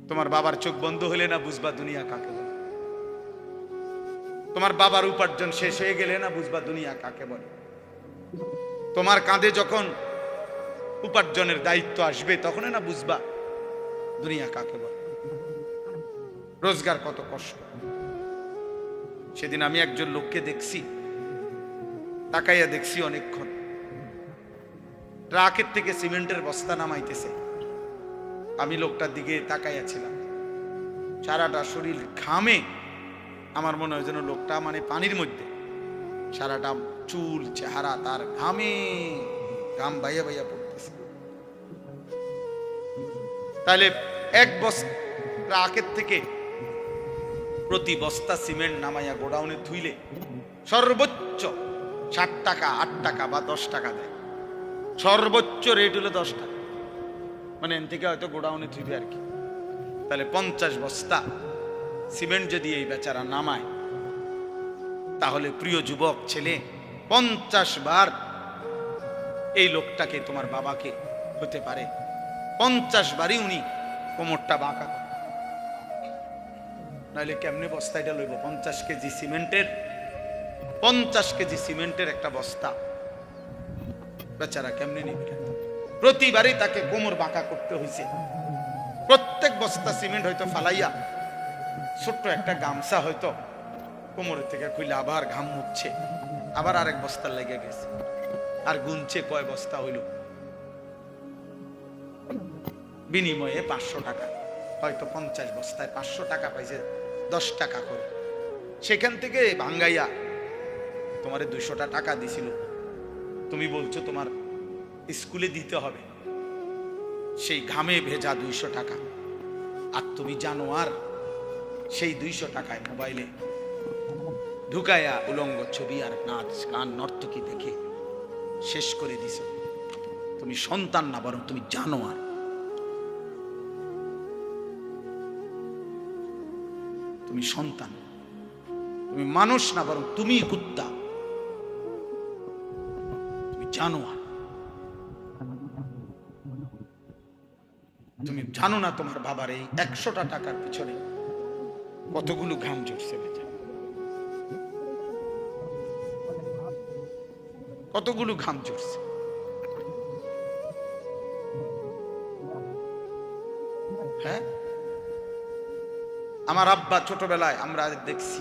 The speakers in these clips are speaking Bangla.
তোমার বাবার চোখ বন্ধ হলে না বুঝবা দুনিয়া কাকে বলে। তোমার বাবার উপার্জন শেষ হয়ে গেলে না বুঝবা দুনিয়া কাকে বলে। তোমার কাঁধে যখন উপার্জনের দায়িত্ব আসবে তখন না বুঝবা দুনিয়া কাকে বলে, রোজগার কত কষ্ট। সেদিন আমি একজন লোককে দেখছি, তাকাইয়া দেখছি অনেকক্ষণ, ট্রাকের থেকে সিমেন্টের বস্তা নামাইতেছে। আমি লোকটার দিকে তাকাইয়া ছিলাম, সারাটা শরীর ঘামে। আমার মনে হয় যেন লোকটা মানে পানির মধ্যে, সারাটা চুল চেহারা তার ঘামে, ঘাম বাইয়া বাইয়া পড়তেছে। তাহলে এক বস্তা ট্রাকের থেকে প্রতি বস্তা সিমেন্ট নামাইয়া গোডাউনে ধুইলে সর্বোচ্চ 7 টাকা 8 টাকা বা 10 টাকা দেয়। সর্বোচ্চ রেট হলো 10 টাকা, মানে এন থেকে হয়তো গোডাউনে ধুইবে আর কি। তাহলে 50 বস্তা সিমেন্ট যদি এই বেচারা নামায়, তাহলে প্রিয় যুবক ছেলে 50 বার এই লোকটাকে, তোমার বাবাকে হতে পারে 50 বারই উনি কোমরটা বাঁকা করে। নাহলে কেমনে বস্তা এটা লইব? 50 কেজি সিমেন্টের, 50 কেজি সিমেন্টের একটা বস্তা বেচারা কেমনে নিবে? প্রতিবারই তাকে কোমর বাঁকা করতে হয়েছে। প্রত্যেক বস্তা সিমেন্ট হয়তো ফালাইয়া ছোট্ট একটা গামছা হয়তো কোমরের থেকে খুলে আবার ঘাম মুছছে, আবার আরেক বস্তা লেগে গেছে, আর গুনছে কয় বস্তা হইল। বিনিময়ে 500 টাকা, হয়তো 50 বস্তায় 500 টাকা পাইছে, 10 টাকা করে। সেখান থেকে ভাঙ্গাইয়া তোমারে 200 টাকা দিছিল, তুমি বলছো তোমার স্কুলে দিতে হবে, সেই ঘামে ভেজা 200 টাকা। আর তুমি জানো আর সেই 200 টাকায় মোবাইলে ঢুকাইয়া উলঙ্গ ছবি আর নাচ গান নর্তকী দেখে শেষ করে দিছ। তুমি সন্তান না, বরং তুমি জানো আর। তুমি সন্তান, তুমি মানুষ না, বরং তুমি কুত্তা, তুমি জানোয়ার। তুমি জানো না তোমার বাবার এই 100টা টাকার পিছনে কতগুলো ঘাম ঝরছে, কতগুলো ঘাম ঝরছে। হ্যাঁ, আমার আব্বা ছোটবেলায় আমরা দেখছি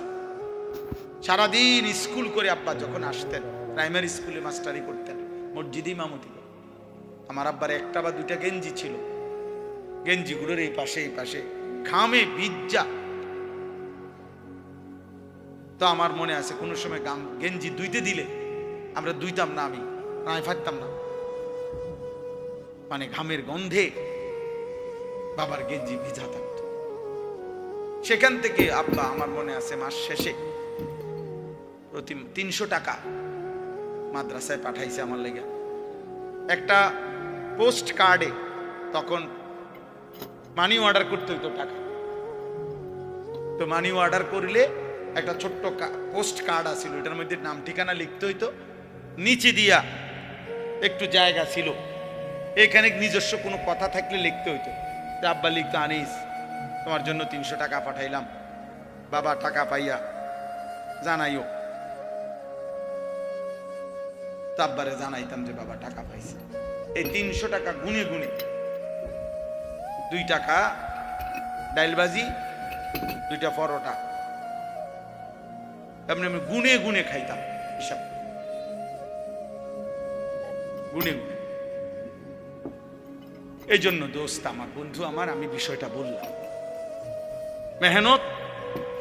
সারাদিন স্কুল করে আব্বা যখন আসতেন, প্রাইমারি স্কুলে মাস্টারি করতেন, মসজিদে ইমামতি। আমার আব্বার 1টা বা 2টা গেঞ্জি ছিল, গেঞ্জিগুলোর এই পাশে এই পাশে ঘামে ভিজা। তো আমার মনে আছে কোনো সময় গেঞ্জি ধুইতে দিলে আমরা ধুইতাম না, আমি ফাটতাম না, মানে ঘামের গন্ধে বাবার গেঞ্জি ভিজা থাকত। সেখান থেকে আব্বা, আমার মনে আছে, মাস শেষে প্রতি 300 টাকা মাদ্রাসায় পাঠাইছে আমার লেগে। একটা পোস্ট কার্ডে তখন মানি অর্ডার করতে হইতো টাকা, তো মানি অর্ডার করলে একটা ছোট্ট পোস্ট কার্ড আছিল, এটার মধ্যে নাম ঠিকানা লিখতে হইতো, নিচে দিয়া একটু জায়গা ছিল, এখানে নিজস্ব কোনো কথা থাকলে লিখতে হইতো। আব্বা লিখতো, আনিস তোমার জন্য 300 টাকা পাঠাইলাম, বাবা টাকা পাইয়া জানাইও। তো আব্বারে জানাইতাম যে বাবা টাকা পাইছে। এই 300 টাকা গুনে গুনে 2 টাকা ডাইলবাজি, 2টা পরোটা, এমনি আমি গুনে গুনে খাইতাম, হিসাব গুনে গুনে। এই জন্য দোস্ত আমার, বন্ধু আমার, আমি বিষয়টা বললাম, মেহনত,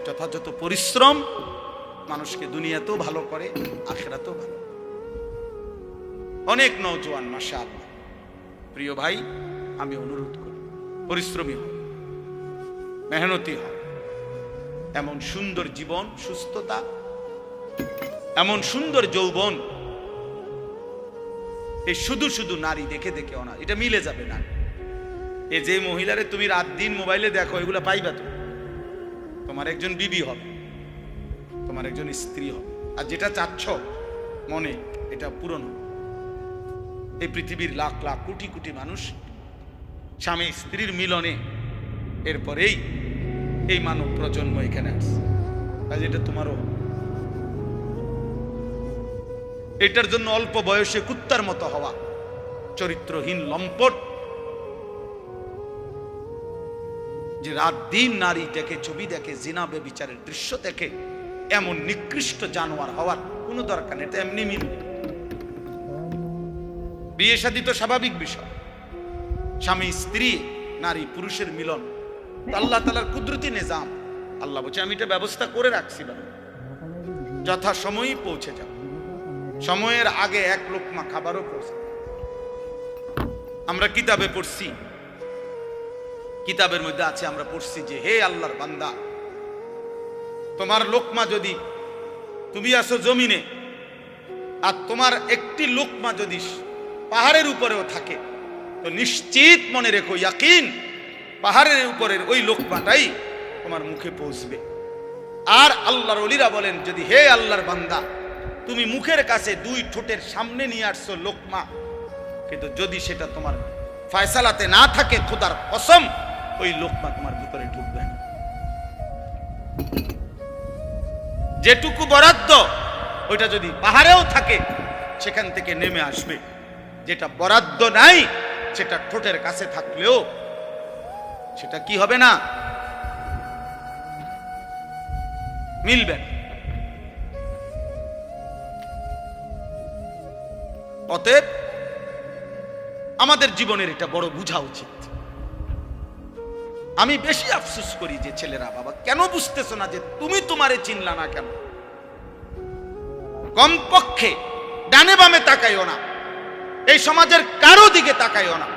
যথাযথ পরিশ্রম মানুষকে দুনিয়াতেও ভালো করে, আখিরাতেও ভালো। অনেক নওজোয়ান মাশাআল্লাহ, প্রিয় ভাই, আমি অনুরোধ করি পরিশ্রমী হও, মেহনতি হও। এমন সুন্দর জীবন, সুস্থতা, এমন সুন্দর যৌবন, এই শুধু শুধু নারী দেখে দেখে না, এটা মিলে যাবে না। এ যে মহিলারে তুমি রাত দিন মোবাইলে দেখো, এগুলা পাইবা তো, তোমার একজন বিবি হবে, তোমার একজন স্ত্রী হবে। আর যেটা চাচ্ছ মনে, এটা পূরণ হবে। এই পৃথিবীর লাখ লাখ কোটি কোটি মানুষ স্বামী স্ত্রীর মিলনে এরপরেই এই মানব প্রজন্ম এখানে আসছে। আজ এটা তোমারও, এটার জন্য অল্প বয়সে কুত্তার মতো হওয়া, চরিত্রহীন লম্পট, যে রাত দিন নারী দেখে, ছবি দেখে, জিনা ব্যভিচারের দৃশ্য দেখে, এমন নিকৃষ্ট জানোয়ার হওয়ার কোনো দরকার নেই। এটা এমনি মিলবে। বিয়ে শাদী তো স্বাভাবিক বিষয়, স্বামী স্ত্রী, নারী পুরুষের মিলন, আল্লাহ তাআলার কুদরতি নিজাম। আল্লাহ বলছে আমি এটা ব্যবস্থা করে রাখছি, যথা সময়ই পৌঁছে যাও। সময়ের আগে এক লোকমা খাবারও পৌঁছে। আমরা কিতাবে পড়ছি, কিতাবের মধ্যে আছে, আমরা পড়ছি যে হে আল্লাহর বান্দা, তোমার লোকমা যদি, তুমি আসো জমিনে, আর তোমার একটি লোকমা যদি পাহাড়ের উপরেও থাকে, তো নিশ্চিত মনে রেখো, ইয়াকিন, পাহাড়ের উপরের ওই লোকমাটাই তোমার মুখে পৌঁছবে। আর আল্লাহর ওলিরা বলেন, যদি হে আল্লাহর বান্দা, তুমি মুখের কাছে দুই ঠোঁটের সামনে নিয়ে আসছো লোকমা, কিন্তু যদি সেটা তোমার ফয়সালাতে না থাকে, খোদার কসম ওই লোকমা তোমার ভিতরে ঢুকবে না। যেটুকু বরাদ্দ ওইটা যদি পাহাড়েও থাকে, সেখান থেকে নেমে আসবে। যেটা বরাদ্দ নাই, সেটা ঠোঁটের কাছে থাকলেও সেটা কি হবে না, মিলবে। অতএব আমাদের জীবনের এটা বড় বুঝা উচিত। আমি বেশি আফসোস করি যে ছেলেরা, বাবা কেন বুঝতেছো না যে তুমি তোমারে চিনলা না কেন? কমপক্ষে ডানে বামে তাকাইও না, এই সমাজের কারো দিকে তাকাইও না,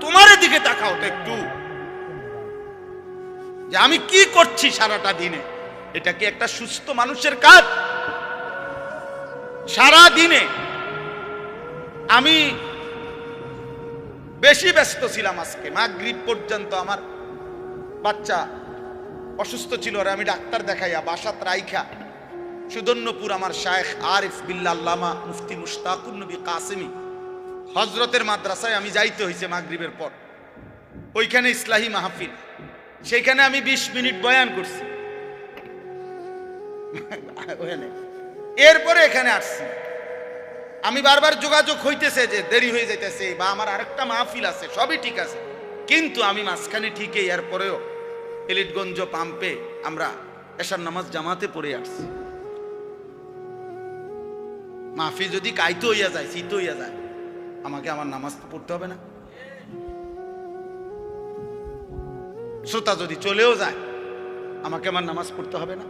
তোমার দিকে তাকাও তো একটু, যে আমি কি করছি সারাটা দিনে। এটা কি একটা সুস্থ মানুষের কাজ? সারা দিনে আমি বেশি ব্যস্ত ছিলাম। আজকে মাগরিব পর্যন্ত আমার বাচ্চা অসুস্থ ছিল, আর আমি ডাক্তার দেখাইয়া বাসাত রাইখা সুদন্যপুর আমার শায়েখ আরিফ বিল্লাহ আল্লামা মুফতি মুশতাকুর নবী কাসেমি হজরতের মাদ্রাসায় আমি যাইতে হয়েছে মাগরিবের পর। ওইখানে ইসলাহি মাহফিল, সেখানে আমি 20 মিনিট বয়ান করছি। এরপরে এখানে আসছি, আমি বারবার যোগাযোগ হইতেছে যে দেরি হয়ে যাইতেছে, বা আমার আরেকটা মাহফিল আছে, সবই ঠিক আছে, কিন্তু আমি মাঝখানে ঠিকই এরপরেও এলিটগঞ্জ পাম্পে আমরা এশার নামাজ জামাতে পড়ে আসছি। মাহফিল যদি কাইতে হইয়া যায়, শীত হইয়া যায়, আমাকে আমার নামাজ তো পড়তে হবে না? শ্রোতা যদি চলেও যায়, আমাকে আমার নামাজ পড়তে হবে না?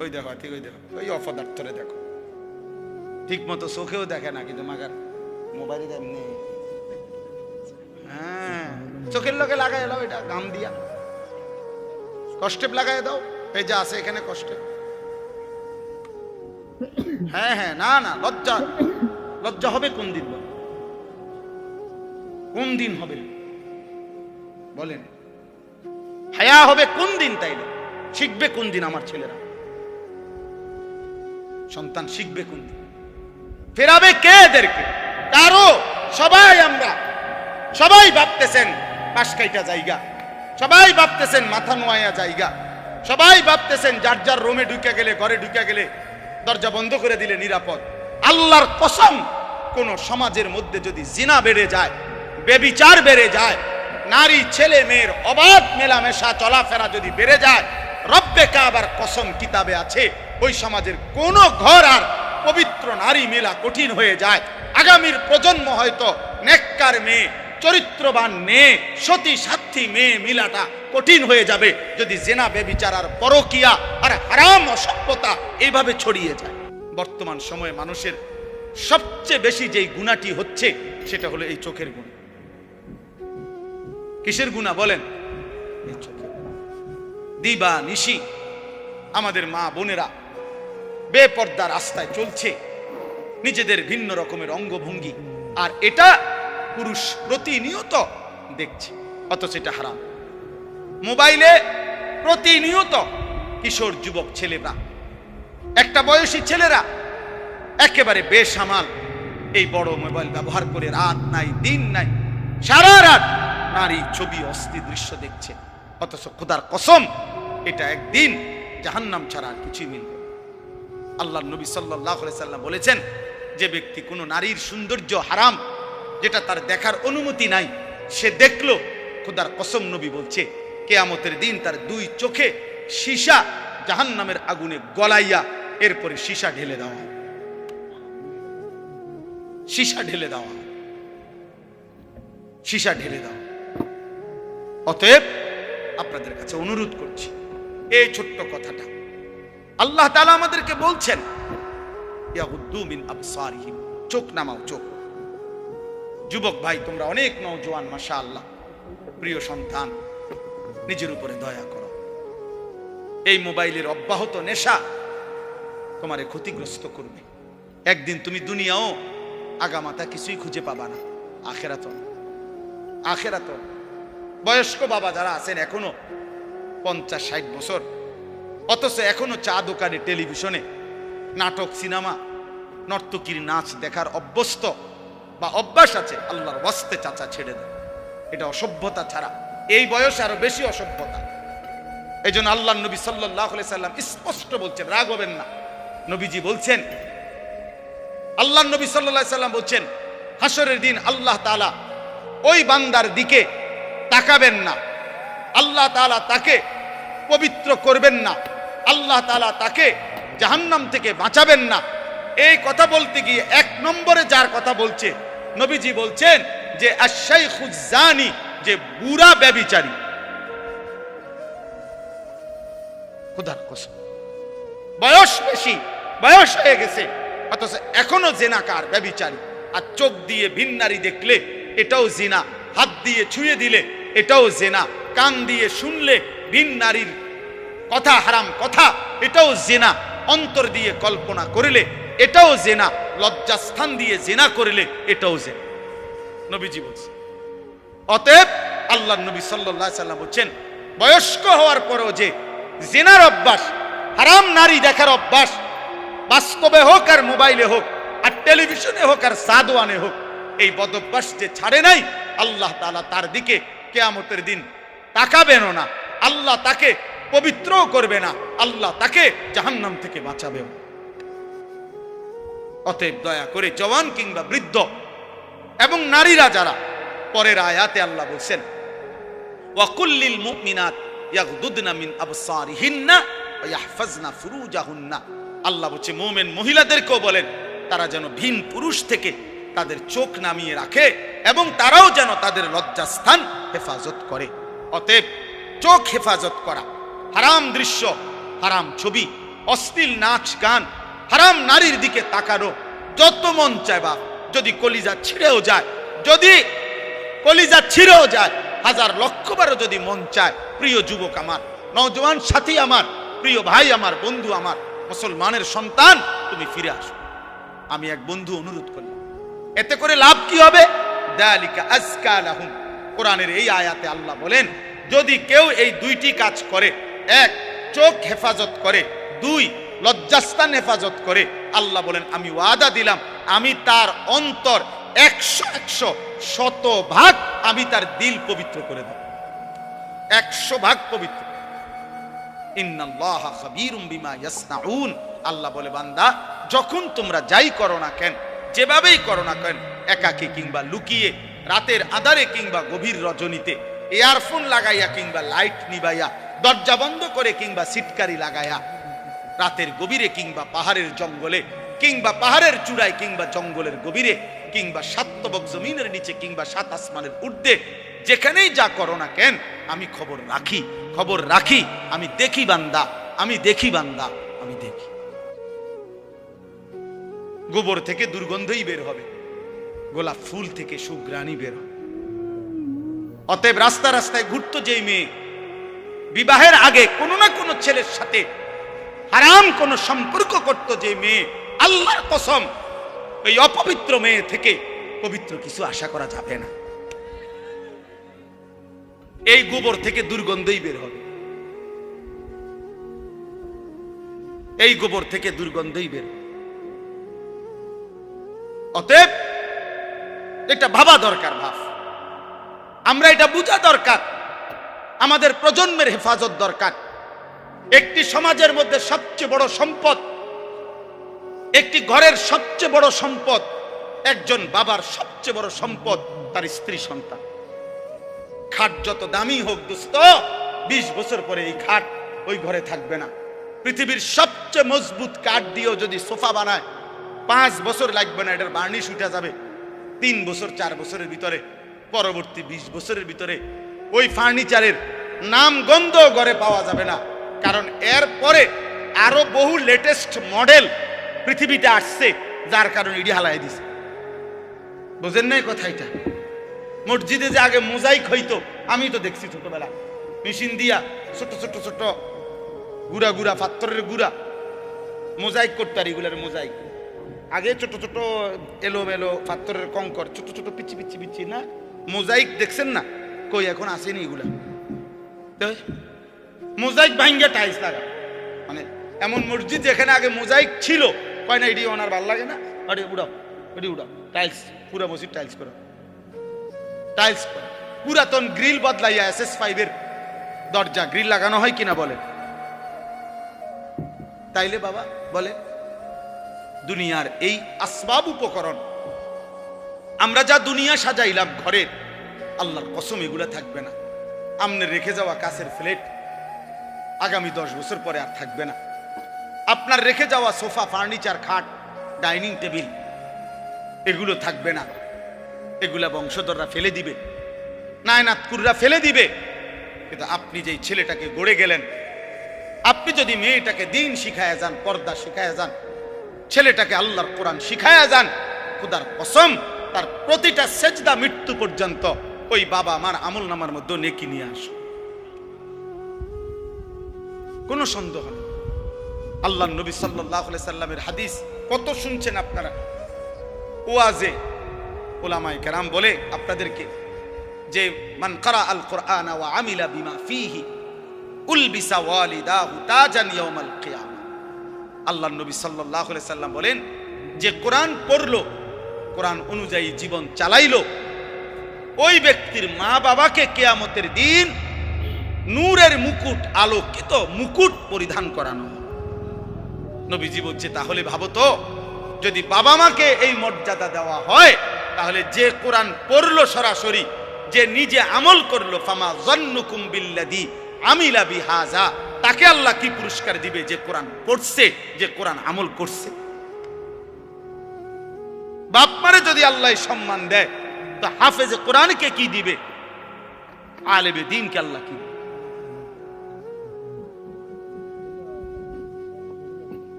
ওই দেখো, ঠিক ওই দেখো, ওই অপদার্থরে দেখো, ঠিক মতো চোখেও দেখে না, কিন্তু মাগার মোবাইলে এমনি, হ্যাঁ চোখের লোকে লাগাই এলাও, এটা গাম দিয়া কষ্টে লাগাই দাও, এই যে আছে এখানে কষ্টে। হ্যাঁ হ্যাঁ, না না, লজ্জা, লজ্জা হবে কোন দিন? কোন দিন হবে বলেন? হায়া হবে কোন দিন? তাইলে শিখবে কোন দিন আমার ছেলেরা? সন্তান শিখবে কোন দিন? ফেরাবে কে এদেরকে? কারো। সবাই আমরা, সবাই ভাবতেছেন পাশ কাইটা জায়গা, সবাই ভাবতেছেন মাথা নোয়া জায়গা, সবাই ভাবতেছেন যার যার রুমে ঢুকে গেলে, ঘরে ঢুকে গেলে দরজা বন্ধ করে দিলে নিরাপদ। আল্লাহর কসম, কোন সমাজের মধ্যে যদি জিনা বেড়ে যায়, বেবিচার বেড়ে যায়, নারী ছেলে মেয়ের অবাধ মেলামেশা চলাফেরা যদি বেড়ে যায়, রব্বে কাবার কসম কিতাবে আছে, ওই সমাজের কোন ঘর আর পবিত্র নারী মেলা কঠিন হয়ে যায়। আগামীর প্রজন্ম হয়তো নেককার মেয়ে, চরিত্রবান মেয়ে, সতী সাথী মেয়ে মিলাটা কঠিন হয়ে যাবে যদি জেনা বেবিচার আর পরকিয়া আর হারাম অসভ্যতা এইভাবে ছড়িয়ে যায়। বর্তমান সময়ে মানুষের সবচেয়ে বেশি যেই গুণাটি হচ্ছে, সেটা হলো এই চোখের গুণ। কিসের গুণা বলেন? এই চোখের। দিবা নিশি আমাদের মা বোনেরা বেপর্দা রাস্তায় চলছে, নিজেদের ভিন্ন রকমের অঙ্গভঙ্গি, আর এটা পুরুষ প্রতিনিয়ত দেখছে, অথচ এটা হারাম। মোবাইলে প্রতিনিয়ত কিশোর যুবক ছেলেরা, একটা বয়সী ছেলেরা একেবারে বেসামাল এই বড় মোবাইল ব্যবহার করে রাত নাই দিন নাই সারা রাত নারী ছবি অস্থির দৃশ্য দেখছে। অথচ খোদার কসম এটা একদিন জাহান্নাম ছাড়া আর কিছুই মিলবে না। আল্লাহর নবী সাল্লাল্লাহু আলাইহি সাল্লাম বলেছেন, যে ব্যক্তি কোনো নারীর সৌন্দর্য হারাম, যেটা তার দেখার অনুমতি নাই, সে দেখলো, খোদার কসম নবী বলছে কিয়ামতের দিন তার দুই চোখে সীসা জাহান্নামের আগুনে গলাইয়া এরপরে সীসা ঢেলে দেওয়া হয়, সীসা ঢেলে দেওয়া হয়, সীসা ঢেলে দেওয়া। অতএব আপনাদের কাছে অনুরোধ করছি, এই ছোট্ট কথাটা আল্লাহ তাআলা আমাদেরকে বলছেন, ইয়াগুদ্দু মিন আবসারিহিম, চোখ নামাও, চোখ। যুবক ভাই, তোমরা অনেক নওজোয়ান, মাশাআল্লাহ, প্রিয় সন্তান, নিজের উপরে দয়া করো। এই মোবাইলের অব্যাহত নেশা তোমারে ক্ষতিগ্রস্ত করবে। একদিন তুমি দুনিয়াও আগামাতা কিছুই খুঁজে পাবা না, আখেরাত আখেরাত। বয়স্ক বাবা যারা আছেন এখনো 50-60 বছর, অথচ এখনো চা দোকানে, টেলিভিশনে নাটক, সিনেমা, নর্তকীর নাচ দেখার অভ্যস্ত বা অভ্যাস আছে, আল্লাহর ওয়াস্তে চাচা ছেড়ে দেন। এটা অসভ্যতা ছাড়া এই বয়সে আরো বেশি অসভ্যতা। এই জন্য আল্লাহ নবী সাল্লাল্লাহু আলাইহি সাল্লাম স্পষ্ট বলছেন, রাগ হবেন না, নবীজি বলছেন, আল্লাহ নবী সাল্লাল্লাহু আলাইহি সাল্লাম বলছেন, হাসরের দিন আল্লাহ তাআলা ওই বান্দার দিকে তাকাবেন না, আল্লাহ তাআলা তাকে পবিত্র করবেন না, আল্লাহ তাআলা তাকে জাহান্নাম থেকে বাঁচাবেন না। এই কথা বলতে গিয়ে 1 নম্বরে যার কথা বলছে, নবীজি বলছেন যে আশ-শাইখুজ জানি, যে বুড়া ব্যভিচারী। খোদার কসম, বয়স বেশি, বয়স হয়ে গেছে, অথচ এখনো জিনাকার, ব্যভিচারী। আর চোখ দিয়ে ভিন নারী দেখলে এটাও জিনা, হাত দিয়ে ছুঁয়ে দিলে এটাও জিনা, কান দিয়ে শুনলে ভিন নারীর কথা, হারাম কথা, এটাও জিনা, অন্তর দিয়ে কল্পনা করলে এটাও জিনা, লজ্জাস্থান দিয়ে জিনা করলে এটাও জিনা, নবীজি বলছেন। অতএব আল্লাহর নবী সাল্লাল্লাহু আলাইহি সাল্লাম বলছেন, বয়স্ক হওয়ার পরেও যে জিনার অভ্যাস, হারাম নারী দেখার অভ্যাস, বাস্তবে হোক আর মোবাইলে হোক আর টেলিভিশনে হোক আর সাদওয়ানে হোক, এই বদঅভ্যাস যে ছাড়ে নাই, আল্লাহ তাআলা তার দিকে কিয়ামতের দিন তাকাবেনও না, আল্লাহ তাকে পবিত্রও করবে না, আল্লাহ তাকে জাহান্নাম থেকে বাঁচাবেও। অতএব দয়া করে জওয়ান কিংবা বৃদ্ধ এবং নারীরা যারা, পরের আয়াতে আল্লাহ বলছেন, ওয়া কুল্লিল মুমিনাত ইয়াগদুদনা মিন আবসারিহিন্না ওয়া ইয়াহফাজনা ফুরুজাহুন্না। আল্লাহ বলছে মুমিন মহিলাদেরকেও বলেন তারা যেন ভিন পুরুষ থেকে তাদের চোখ নামিয়ে রাখে এবং তারাও যেন তাদের লজ্জাস্থান হেফাজত করে। অতএব চোখ হেফাজত করা, হারাম দৃশ্য, হারাম ছবি, অশ্লীল নাচ গান, হারাম নারীর দিকে তাকানো যত মন চায়, বা যদি কলিজা ছিঁড়েও যায়, যদি কলিজা ছিঁড়েও যায়, 1000 লক্ষ বারও যদি মন চায়, প্রিয় যুবক আমার, নওজওয়ান সাথী আমার, প্রিয় ভাই আমার, বন্ধু আমার, মুসলমানের সন্তান, তুমি ফিরে আসো। আমি এক বন্ধু অনুরোধ করলাম, এতে করে লাভ কি হবে? যালিকা আজকা লাহুম। কোরআনের এই আয়াতে আল্লাহ বলেন, যদি কেউ এই 2টি কাজ করে, 1 চোখ হেফাজত করে, 2 লজ্জাস্থান হেফাজত করে, আল্লাহ বলেন আমি ওয়াদা দিলাম, আমি তার অন্তর 100 শতভাগ আমি তার দিল পবিত্র করে দেব, 100 ভাগ পবিত্র। ইন্নাল্লাহা খাবীরুম বিমা ইয়াসনাউন। আল্লাহ বলে, বান্দা যখন তোমরা যাই করো না কেন, যেভাবেই করো না কেন, একাকী কিংবা লুকিয়ে, রাতের আধারে কিংবা গভীর রজনীতে, ইয়ারফোন লাগাইয়া কিংবা লাইট নিবাইয়া, দরজা বন্ধ করে কিংবা সিটকারি লাগাইয়া, রাতের গভীরে কিংবা পাহাড়ের জঙ্গলে কিংবা পাহাড়ের চূড়ায় কিংবা জঙ্গলের গভীরে কিংবা 7 তবক জমিনের নিচে কিংবা 7 আসমানের ঊর্ধ্বে, যেখানেই যা করো না কেন, আমি খবর রাখি, খবর রাখি, আমি দেখি বান্দা, আমি দেখি বান্দা, আমি দেখি। গোবর থেকে দুর্গন্ধই বের হবে, গোলাপ ফুল থেকে সুঘ্রাণই বের হবে। অতএব রাস্তা রাস্তায় ঘুরতো যেই মেয়ে, বিবাহের আগে কোনো না কোনো ছেলের সাথে হারাম কোনো সম্পর্ক করত যে মেয়ে, আল্লাহর কসম ওই অপবিত্র মেয়ে থেকে পবিত্র কিছু আশা করা যাবে না। এই গোবর থেকে দুর্গন্ধই বের হবে, এই গোবর থেকে দুর্গন্ধই বের হবে। অতএব এটা ভাবা দরকার, ভাব, আমরা এটা বোঝা দরকার। আমাদের প্রজন্মের হেফাজত দরকার। একটি সমাজের মধ্যে সবচেয়ে বড় সম্পদ, একটি ঘরের সবচেয়ে বড় সম্পদ, একজন বাবার সবচেয়ে বড় সম্পদ তার স্ত্রী সন্তান। খাট যত দামি হোক দোস্ত, 20 বছর পরে এই খাট ওই ঘরে থাকবে না। পৃথিবীর সবচেয়ে মজবুত কাঠ দিয়েও যদি সোফা বানায় 5 বছর লাগবে না, এটার বার্নিশ উঠে যাবে 3 বছর 4 বছরের ভিতরে। পরবর্তী 20 বছরের ভিতরে ওই ফার্নিচারের নাম গন্ধ ঘরে পাওয়া যাবে না, কারণ এর পরে আরো বহু লেটেস্ট মডেল পৃথিবীতে আসছে, যার কারণে ইডি হালাই দিছে। বুঝেন নাই কথা? এটা মসজিদে যে আগে মোজাইক হইতো, আমি তো দেখছি ছোটবেলা মেশিন দিয়া ছোট ছোট ছোট গুড়া গুড়া পাথরের গুড়া মোজাইক করতো। আর এগুলার মোজাইক আগে ছোট ছোট এলো মেলো পাথরের কঙ্কর, ছোট ছোট পিচি পিচি পিচি না মোজাইক দেখছেন না? কই এখন আসেনি এগুলা। মোজাইক ভাঙ্গা টাইলস লাগা, মানে এমন মসজিদ যেখানে আগে মোজাইক ছিল, কয় না এটি ওনার ভাল লাগে না, আরে উড়াও এটি উড়াও, টাইলস পুরা মসজিদ টাইলস করো, টাইলস করো। পুরাতন গ্রিল বদলাইয়া SS5 এর দরজা গ্রিল লাগানো হয় কিনা বলে? তাইলে বাবা বলে দুনিয়ার এই আসবাব উপকরণ আমরা যা দুনিয়া সাজাইলাম ঘরের, আল্লাহর কসম এগুলা থাকবে না। আমনে রেখে যাওয়া কাছের ফ্লেট আগামী 10 বছর পরে আর থাকবে না। আপনার রেখে যাওয়া সোফা, ফার্নিচার, খাট, ডাইনিং টেবিল এগুলো থাকবে না। এগুলা বংশধররা ফেলে দিবে, নায়নাতকুররা ফেলে দিবে। কিন্তু আপনি যেই ছেলেটাকে গড়ে গেলেন, আপনি যদি মেয়েটাকে দিন শিখায়া যান, পর্দা শিখায়া যান, ছেলেটাকে আল্লাহর কোরআন শিখায়া যান, খোদার কসম তার প্রতিটা সেজদা মৃত্যু পর্যন্ত ওই বাবা মার আমল নামার মধ্যে নেকি নিয়ে আসো, কোনো সন্দেহ নেই। আল্লাহ নবী সাল্লাল্লাহু আলাইহি সাল্লামের হাদিস কত শুনছেন আপনারা। ওয়াজে উলামায়ে কেরাম বলে আপনাদেরকে যে মান ক্বারা আল কুরআন ওয়া আমিলা বিমা ফীহি উলবিসা ওয়ালিদাহু তাজান ইয়াউমাল কিয়ামা। আল্লাহ নবী সাল্লাল্লাহু আলাইহি সাল্লাম বলেন, যে কোরআন পড়লো, কোরআন অনুযায়ী জীবন চালাইলো, ওই ব্যক্তির মা বাবাকে কিয়ামতের দিন নূরের মুকুট, আলোকিত মুকুট পরিধান করানো। নবীজি বলছে তাহলে ভাবো তো, যদি বাবা মাকে এই মর্যাদা দেওয়া হয়, তাহলে যে কোরআন পড়লো সরাসরি, যে নিজে আমল করলো, ফামা যান্নুকুম বিল্লাযী আমিলা বিহাযা, তাকে আল্লাহ কি পুরস্কার দিবে? যে কোরআন পড়ছে, যে কোরআন আমল করছে। বাপ মারে যদি আল্লাহ সম্মান দেয়, তো হাফেজে কোরআনকে কি দিবে? আলেমে দ্বীনকে আল্লাহ কি দিবে?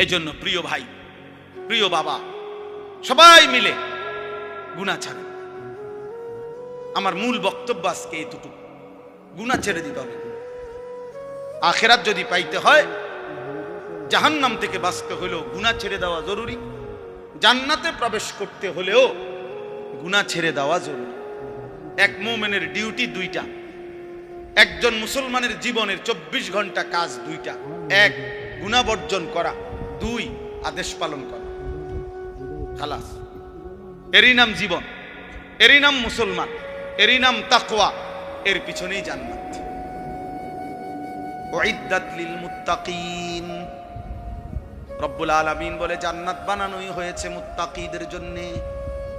এজন্য প্রিয় ভাই, প্রিয় বাবা, সবাই মিলে গুনাহ ছাড়েন। আমার মূল বক্তব্য আজকে এতটুকু, গুনাহ ছেড়ে দিতে হবে। আখিরাত যদি পাইতে হয়, জাহান্নাম থেকে বাঁচতে হলেও গুনাহ ছেড়ে দেওয়া জরুরি, জান্নাতে প্রবেশ করতে হলেও গুনাহ ছেড়ে দেওয়া জরুরি। এক মুমিনের ডিউটি 2টা। একজন মুসলমানের জীবনের 24 ঘন্টা কাজ 2টা। 1 গুনাহ বর্জন করা, 2 আদেশ পালন করা। খালাস, এরই নাম জীবন, এরই নাম মুসলমান, এরই নাম তাকওয়া, এর পিছনেই জান্নাত। উইদ্দাত লিল মুত্তাকিন, রব্বুল আলামিন বলে জান্নাত বানানোই হয়েছে মুত্তাকিদের জন্য।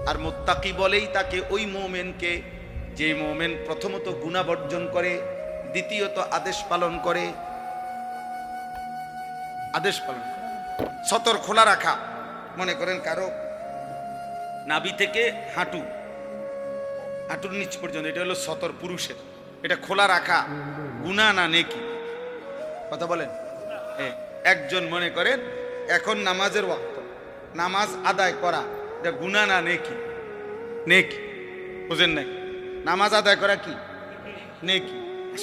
আর মুত্তাকি বলেই তাকে ওই মুমিনকে, যে মুমিন প্রথমত গুনাহ বর্জন করে, দ্বিতীয়ত আদেশ পালন করে। আদেশ পালন, সতর খোলা রাখা। মনে করেন কারো নাভি থেকে হাঁটুর নিচ পর্যন্ত, এটা হলো সতর পুরুষের, এটা খোলা রাখা গুনাহ না নেকি? কথা বলেন। একজন মনে করেন এখন নামাজের ওয়াক্ত, নামাজ আদায় করা এটা গুনাহ না নেকি? নেকি, বুঝেন নাই? নামাজ আদায় করা কি নেকি?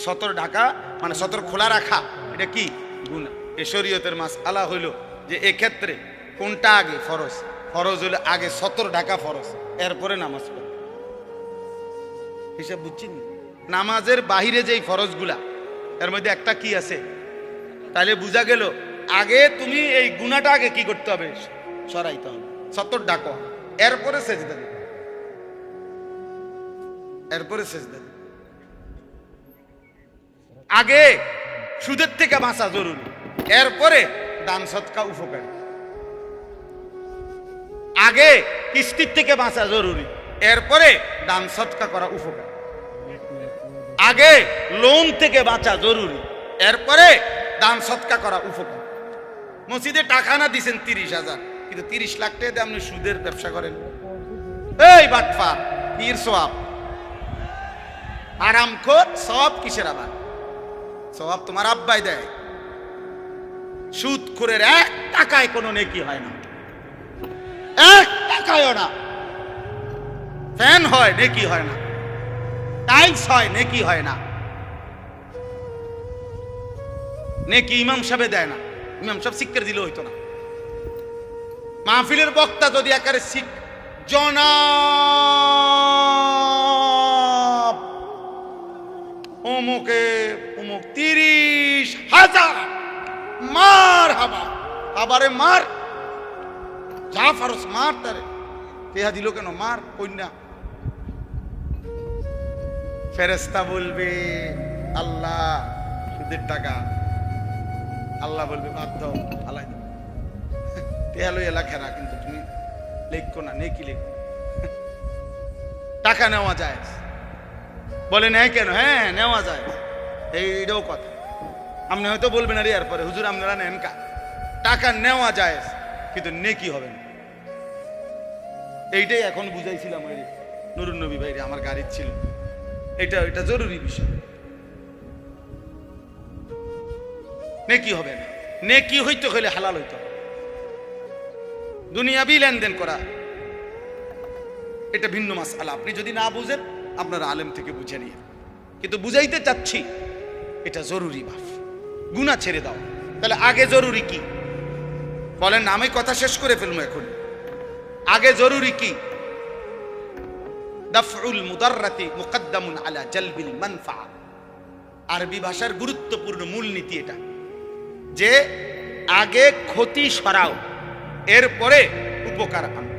সতর ঢাকা মানে সতর খোলা রাখা, এটা কি? গুনাহ। এ শরীয়তের মাসআলা হইল যে এক্ষেত্রে কোনটা আগে ফরজ? ফরজ হইলে আগে সতর ঢাকা ফরজ, এরপরে নামাজ পড়া। হিসাব বুঝছেন? নামাজের বাহিরে যেই ফরজগুলা, এর মধ্যে একটা কি আছে? তাহলে বোঝা গেল আগে তুমি এই গুনাহটা আগে কি করতে হবে? সরাইতে হবে, সতর ঢাকা, এরপরে সেজদা দিবে, এরপরে সেজদা দিবে। আগে সুদের থেকে বাঁচা জরুরি, এরপরে দান সদকা উপকার। আগে কিস্তির থেকে বাঁচা জরুরি, এরপরে দান সদকা করা উপকার। আগে লোন থেকে বাঁচা জরুরি, এরপরে দান সদকা করা উপকার। মসজিদে টাকা না দিছেন 30,000, কিন্তু 30 লাখ টাকা দিয়ে আপনি সুদের ব্যবসা করেন। এই বাটফার, পীর সওয়াব আরামখোর, সওয়াব কিসের? আবার সওয়াব তোমার আব্বাই দেয়। সুদখোরের 1 টাকায় কোনো নেকি হয় না, 1 টাকায়ও না। ফ্যান হয় নেকি হয় না, টাইলস হয় নেকি হয় না। নেকি ইমাম সাহেব দেয় না, ইমাম সাহেব শিক্ষা দিলে হইতো না। মাহফিলের বক্তা যদি একারে জনাব অমুকে অমুক 30,000 মার হাবা, আবারে মার, যা ফারস মার, তারে তেহা দিল কেন, মার কন্যা। ফেরেশতা বলবে আল্লাহ সুদের টাকা, আল্লাহ বলবে বাদ দাও, আল্লাহ তেহালো এলাকারা, কিন্তু তুমি লেখো না, নেকি লেখো। টাকা নেওয়া যায়, বলে নেয় কেন? হ্যাঁ নেওয়া যায়, এইটাও কথা। আপনি হয়তো বলবেন আরে এরপরে হুজুর আপনারা নেন কা, টাকা নেওয়া যায় কিন্তু নেকি হবে না। এইটাই এখন বুঝাইছিলাম ওই নুরুন নবী ভাই, আমার গাড়ির ছিল। এটা জরুরি বিষয়। নেকি হবে না, নেকি হইতে হইলে হালাল হইতে হবে। দুনিয়াবি লেনদেন করা এটা ভিন্ন মাসআলা। আপনি যদি না বুঝেন আপনার আলেম থেকে বুঝে নিয়ে, কিন্তু বুঝাইতে চাচ্ছি এটা জরুরি। বাপ গুনাহ ছেড়ে দাও। তাহলে আগে জরুরি কি বলেন? আমি কথা শেষ করে ফেলবো এখন। আগে জরুরি কি? দাফউল মুদাররাতি মুকদ্দামুন আলা জালবিল মানফা। আরবি ভাষার গুরুত্বপূর্ণ মূলনীতি এটা, যে আগে ক্ষতি সরাও, এরপরে উপকার আনো।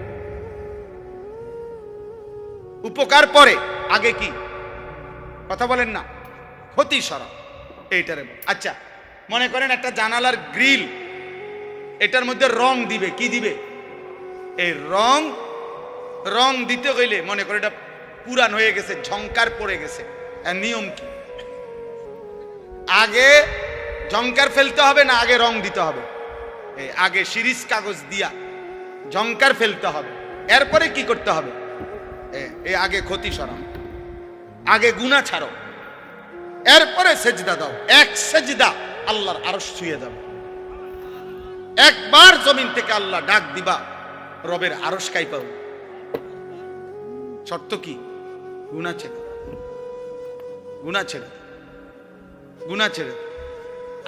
উপকার পরে, আগে কি? কথা বলেন না, ক্ষতি সরাও এইটারে। আচ্ছা মনে করেন একটা জানালার গ্রিল, এটার মধ্যে রং দিবে, কি দিবে? এই রং দিতে গেলে মনে করে এটা পুরান হয়ে গেছে, ঝংকার পড়ে গেছে, এর নিয়ম কি? আগে ঝংকার ফেলতে হবে না আগে রং দিতে হবে? আগে শিরিষ কাগজ দিয়া ঝংকার ফেলতে হবে, এরপরে কি করতে হবে? আগে ক্ষতি সরাও, আগে গুনাহ ছাড়ো, এরপরে সেজদা দাও। এক সেজদা আল্লাহর আরশ ছুঁয়ে যাবে। একবার জমিন থেকে আল্লাহ ডাক দিবা, রবের আরশ কাই পাও। শর্ত কি? গুনাহ ছেড়ে, গুনাহ ছেড়ে, গুনাহ ছেড়ে।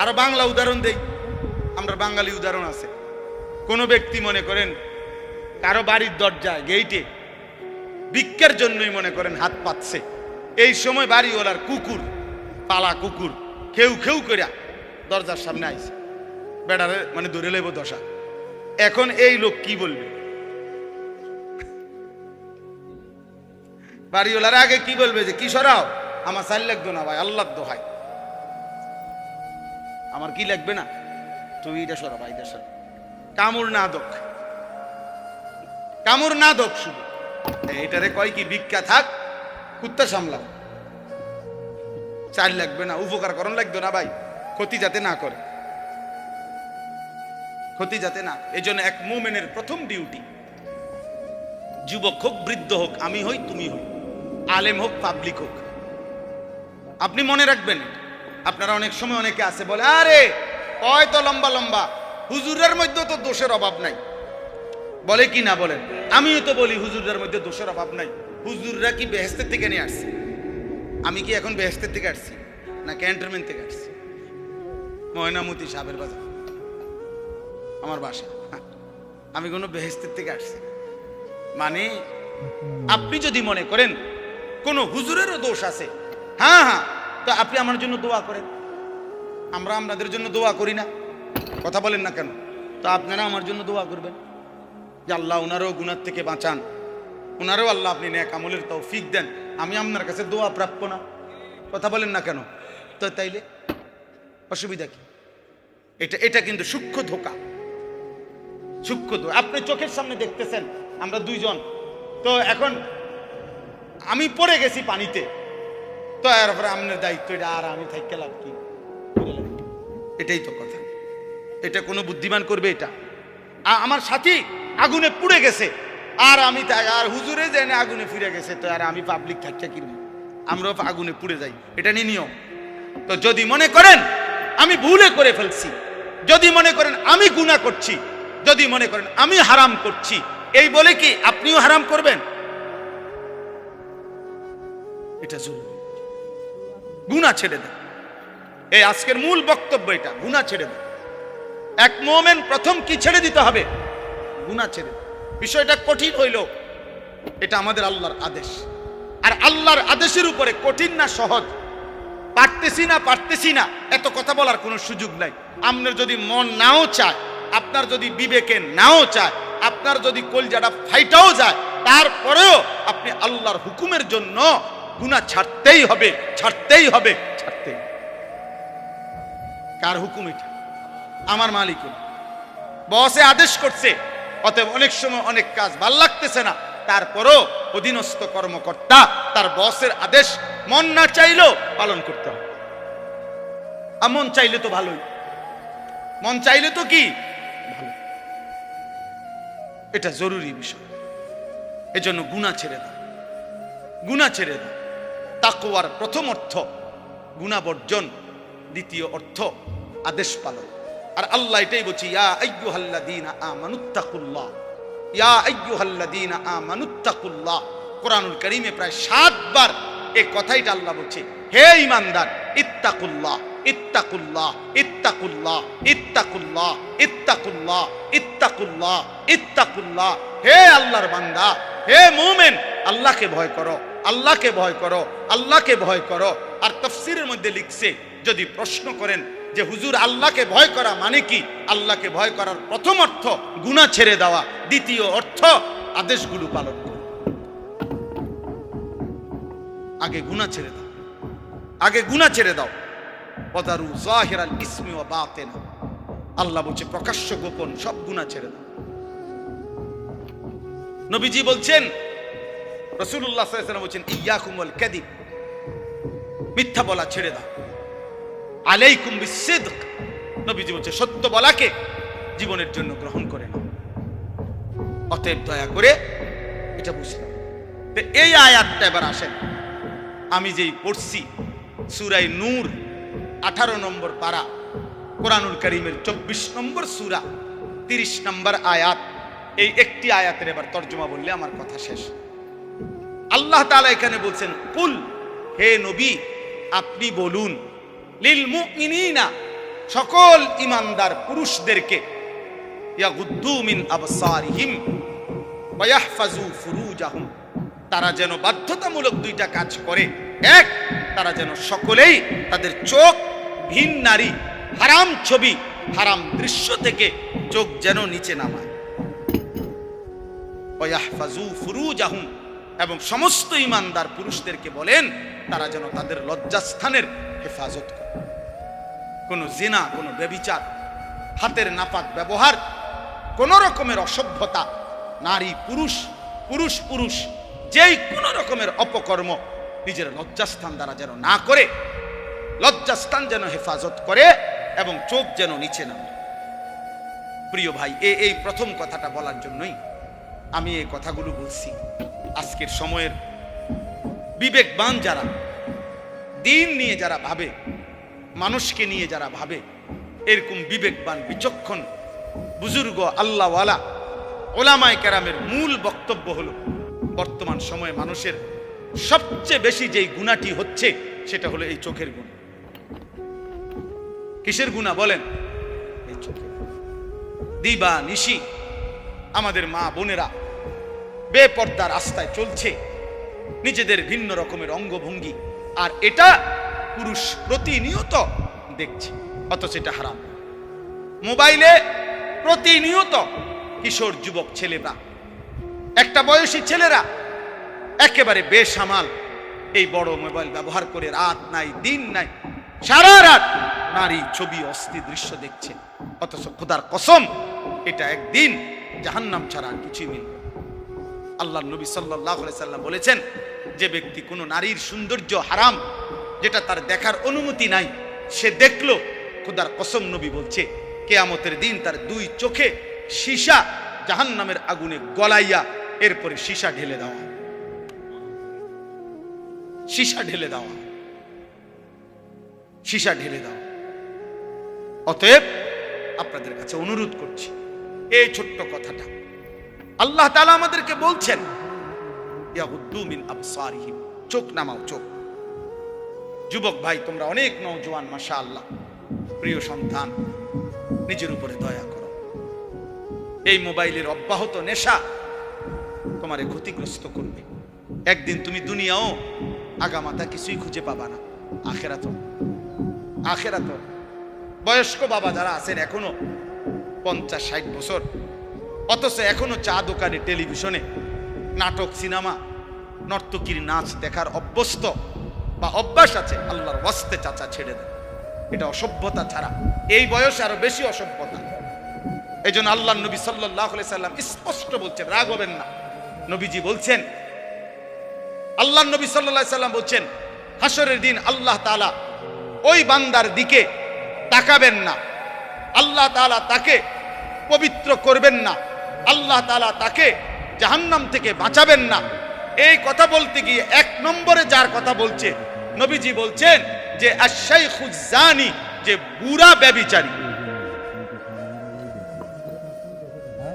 আরো বাংলা উদাহরণ দেই, আমরা বাঙালি উদাহরণ আছে। কোন ব্যক্তি মনে করেন কারো বাড়ির দরজায় গেইটে ভিক্ষার জন্যই মনে করেন হাত পাতছে, এই সময় বাড়িওয়ালার কুকুর, পালা কুকুর খেউ খেউ করিয়া দরজার সামনে আইছে, বেড়ারে মানে ধরে লইব দশা। এখন এই লোক কি বলবে? বাড়িওয়ালার আগে কি বলবে? যে কি সরাও, আমার চাল লাগতো না ভাই, আল্লাহর দোহাই, আমার কি লাগবে না, তুই এটা সরা ভাই, এটা সরা। কামড় না দোক, কামড় না দোক, শুধু এইটারে কয় কি? ভিক্ষা থাক, কুত্তা সামলাও, চাল লাগবে না, উপকার করণ লাগতো না ভাই, ক্ষতি যাতে না করে, ক্ষতি যাতে না। এই জন্য এক মুমিনের প্রথম ডিউটি, যুবক হোক বৃদ্ধ হোক, আমি হই তুমি হই, আলেম হোক পাবলিক হোক, আপনি মনে রাখবেন। আপনারা অনেক সময় অনেকে আছে বলে আরে কয় তো লম্বা লম্বা, হুজুরের মধ্যে তো দোষের অভাব নাই, বলে কি না বলেন? আমিও তো বলি হুজুরের মধ্যে দোষের অভাব নাই। হুজুররা কি বেহেশতের থেকে নিয়ে আসছে? আমি কি এখন বেহেশতের থেকে আসছি না ক্যান্টনমেন্ট থেকে আসছি? ময়নামতি সাহেবের বাজার আমার বাসা, আমি কোনো বেহেশতের থেকে আসছি? মানে আপনি যদি মনে করেন কোন হুজুরেরও দোষ আছে, হ্যাঁ হ্যাঁ, তো আপনি আমার জন্য দোয়া করেন, আমরা আপনাদের জন্য দোয়া করি না? কথা বলেন না কেন? তো আপনারা আমার জন্য দোয়া করবেন যে আল্লাহ ওনারও গুনাহ থেকে বাঁচান, ওনারও আল্লাহ আপনি নেক আমলের তৌফিক দেন। আমি আপনার কাছে দোয়া প্রাপ্য না? কথা বলেন না কেন? তো তাইলে অসুবিধা কি? এটা এটা কিন্তু সূক্ষ্ম ধোঁকা, সূক্ষ্ম ধোঁকা। আপনি চোখের সামনে দেখতেছেন আমরা দুইজন, তো এখন আমি পড়ে গেছি পানিতে, তো এরপরে আপনার দায়িত্ব এটা, আর আমি থাকতে লাভ কি? এটাই তো কথা। এটা কোনো বুদ্ধিমান করবে? এটা আমার সাথী আগুনে পুড়ে গেছে, আর আমি আর হুজুরে জেনে আগুনে ফিরে গেছে, তো আর আমি পাবলিক থাকতে কিনবো, আমরাও আগুনে পুড়ে যাই, এটা নিয়ে নিয়ম। তো যদি মনে করেন আমি ভুলে করে ফেলছি, যদি মনে করেন আমি গুনাহ করছি, যদি মনে করেন আমি হারাম করছি, এই বলে কি আপনিও হারাম করবেন? এটা জরুরি। গুনাহ ছেড়ে দেন। এই আজকের মূল বক্তব্য এটা, গুনাহ ছেড়ে দেন। এক মুমিন প্রথম কি ছেড়ে দিতে হবে? গুনাহ ছেড়ে। বিষয়টা কঠিন হইল, এটা আমাদের আল্লাহর আদেশ, আর আল্লাহর আদেশের উপরে কঠিন না সহজ, পারতেছি না এত কথা বলার কোনো সুযোগ নাই। আপনার যদি মন নাও চায়, আপনার যদি বিবেকে নাও চায়, আপনার যদি কলজাটা ফাইটাও যায়, তারপরেও আপনি আল্লাহর হুকুমের জন্য গুনাহ ছাড়তেই হবে, ছাড়তেই হবে, ছাড়তেই। কার হুকুম এটা? আমার মালিকের। বসে আদেশ করছে, অতএব অনেক সময় অনেক কাজ ভাল লাগতেছে না, তারপরও অধীনস্থ কর্মকর্তা তার বসের আদেশ মন না চাইলেও পালন করতে হবে। আর মন চাইলে তো ভালোই, মন চাইলে তো কি ভালো। এটা জরুরি বিষয়। এজন্য গুনাহ ছেড়ে দাও, গুনাহ ছেড়ে দাও। তাকওয়ার প্রথম অর্থ গুনাহ বর্জন, দ্বিতীয় অর্থ আদেশ পালন। আর আল্লাহ এটাই বলছি, ইয়া আইয়ুহাল্লাযীনা আমানুত্তাকুল্লাহ, ইয়া আইয়ুহাল্লাযীনা আমানুত্তাকুল্লাহ। কোরআনুল কারীমে প্রায় 7 বার এই কথাইটা আল্লাহ বলছে, হে ঈমানদার, ইত্তাকুল্লাহ, ইত্তাকুল্লাহ, ইত্তাকুল্লাহ, ইত্তাকুল্লাহ, ইত্তাকুল্লাহ, ইত্তাকুল্লাহ, ইত্তাকুল্লাহ। হে আল্লাহর বান্দা, হে মুমিন, আল্লাহকে ভয় করো, আল্লাহকে ভয় করো, আল্লাহকে ভয় করো। আর তাফসীরের মধ্যে লিখছে, যদি প্রশ্ন করেন যে হুজুর আল্লাহকে ভয় করা মানে কি, আল্লাহকে ভয় করার প্রথম অর্থ গুনাহ ছেড়ে দেওয়া, দ্বিতীয় অর্থ আদেশগুলো পালন করা। আগে গুনাহ ছেড়ে দাও, আগে গুনাহ ছেড়ে দাও। ওয়াদারু যাহিরাল ইসমি ওয়া বাতিনা। আল্লাহ বলছে প্রকাশ্য গোপন সব গুনাহ ছেড়ে দাও। নবীজি বলছেন, রাসূলুল্লাহ সাল্লাল্লাহু আলাইহি ওয়াসাল্লাম বলছেন, ইয়াকুম ওয়াল কাযিব, মিথ্যা বলা ছেড়ে দাও। আলাইকুম বিসিদক, নবীজি বলছে সত্য বলাকে জীবনের জন্য গ্রহণ করে নাও। অতএব দয়া করে এটা বুঝলাম। এই আয়াতটা এবার আসেন, আমি যেই পড়ছি সূরা নূর 18 নম্বর পারা, কোরআনুল কারীমের 24 নম্বর সূরা 30 নম্বর আয়াত, এই একটি আয়াতের এবার তর্জমা বললে আমার কথা শেষ। আল্লাহ তাআলা এখানে বলছেন, কুল, হে নবী আপনি বলুন, লিল মুমিনিনা, সকল ঈমানদার পুরুষদেরকে, ইয়াগুদ্দু মিন আবসারিহিম ওয়া ইয়াহফাজু ফুরুজাহুম, তারা যেন বাধ্যতামূলক দুইটা কাজ করে। এক, তারা যেন সকলেই তাদের চোখ ভিন নারী, হারাম ছবি, হারাম দৃশ্য থেকে চোখ যেন নিচে নামায়। ওয়া ইয়াহফাজু ফুরুজাহুম, এবং সমস্ত ঈমানদার পুরুষদেরকে বলেন তারা যেন তাদের লজ্জাস্থানের হেফাজত করে। কোন জিনা, কোন ব্যভিচার, হাতের নাপাক ব্যবহার, কোন রকমের অসভ্যতা, নারী পুরুষ, পুরুষ পুরুষ, যেই কোন রকমের অপকর্ম নিজের লজ্জাস্থান দ্বারা যেন না করে, লজ্জাস্থান যেন হেফাজত করে এবং চোখ যেন নিচে নামে। প্রিয় ভাই, এই প্রথম কথাটা বলার জন্যই আমি এই কথাগুলো বলছি। আজকের সময়ের বিবেকবান যারা, দিন নিয়ে যারা ভাবে, মানুষকে নিয়ে যারা ভাবে, এরকম বিবেকবান বিচক্ষণ বুজুর্গ আল্লাহওয়ালা ওলামায়ে কেরামের মূল বক্তব্য হলো, বর্তমান সময়ে মানুষের সবচেয়ে বেশি যেই গুনাহটি হচ্ছে সেটা হলো এই চোখের গুনাহ। কিসের গুনাহ বলেন? এই চোখের। দিবা নিশি আমাদের মা বোনেরা বেপর্দার রাস্তায় চলছে, নিজেদের ভিন্ন রকমের অঙ্গভঙ্গি, আর এটা পুরুষ প্রতিনিয়ত দেখছে, অথচ এটা হারাম। মোবাইলে প্রতিনিয়ত কিশোর যুবক ছেলেরা, একটা বয়সী ছেলেরা একেবারে বেসামাল এই বড় মোবাইল ব্যবহার করে রাত নাই দিন নাই সারা রাত নারী, ছবি, অস্থি দৃশ্য দেখছে, অথচ খোদার কসম এটা একদিন জাহান্নাম ছাড়া আর কিছুই মিলবে। আল্লাহ নবী সাল্লাল্লাহু আলাইহি সাল্লাম বলেছেন, যে ব্যক্তি কোনো নারীর সৌন্দর্য হারাম, যেটা তার দেখার অনুমতি নাই, সে দেখলো, খোদার কসম নবী বলছে কিয়ামতের দিন তার দুই চোখে সীসা জাহান্নামের আগুনে গলাইয়া এরপরে সীসা ঢেলে দেওয়া, সীসা ঢেলে দেওয়া, সীসা ঢেলে দেওয়া। অতএব আপনাদের কাছে অনুরোধ করছি, এই ছোট্ট কথাটা আল্লাহ তাআলা আমাদেরকে বলছেন, ইয়াগুদ্দু মিন আবসারিহিম, চোখ নামাও, চোখ। যুবক ভাই, তোমরা অনেক নওজোয়ান, মাশাআল্লাহ, প্রিয় সন্তান, নিজের উপরে দয়া করো। এই মোবাইলের অব্যাহত নেশা তোমারে ক্ষতিগ্রস্ত করবে। একদিন তুমি দুনিয়াও আগামাতা কিছুই খুঁজে পাবা না, আখেরাত, আখেরাত। বয়স্ক বাবা যারা আছেন এখনো 50-60 বছর, অথচ এখনো চা দোকানে, টেলিভিশনে নাটক, সিনেমা, নর্তকীর নাচ দেখার অভ্যস্ত বা অভ্যাস আছে, আল্লাহর ওয়াস্তে চাচা ছেড়ে দেন। এটা অসভ্যতা ছাড়া এই বয়সে আরো বেশি অসভ্যতা। এই জন্য আল্লাহ নবী সাল্লাল্লাহু আলাইহি সাল্লাম স্পষ্ট বলছেন, রাগ হবেন না, নবীজি বলছেন, আল্লাহ নবী সাল্লাল্লাহু আলাইহি সাল্লাম বলছেন, হাসরের দিন আল্লাহ তাআলা ওই বান্দার দিকে তাকাবেন না, আল্লাহ তাআলা তাকে পবিত্র করবেন না, আল্লাহ তাআলা তাকে জাহান্নাম থেকে বাঁচাবেন না। এই কথা বলতে গিয়ে 1 নম্বরে যার কথা বলছে, নবীজি বলছেন যে আশ-শাইখুজ জানি, যে বুড়া ব্যভিচারী।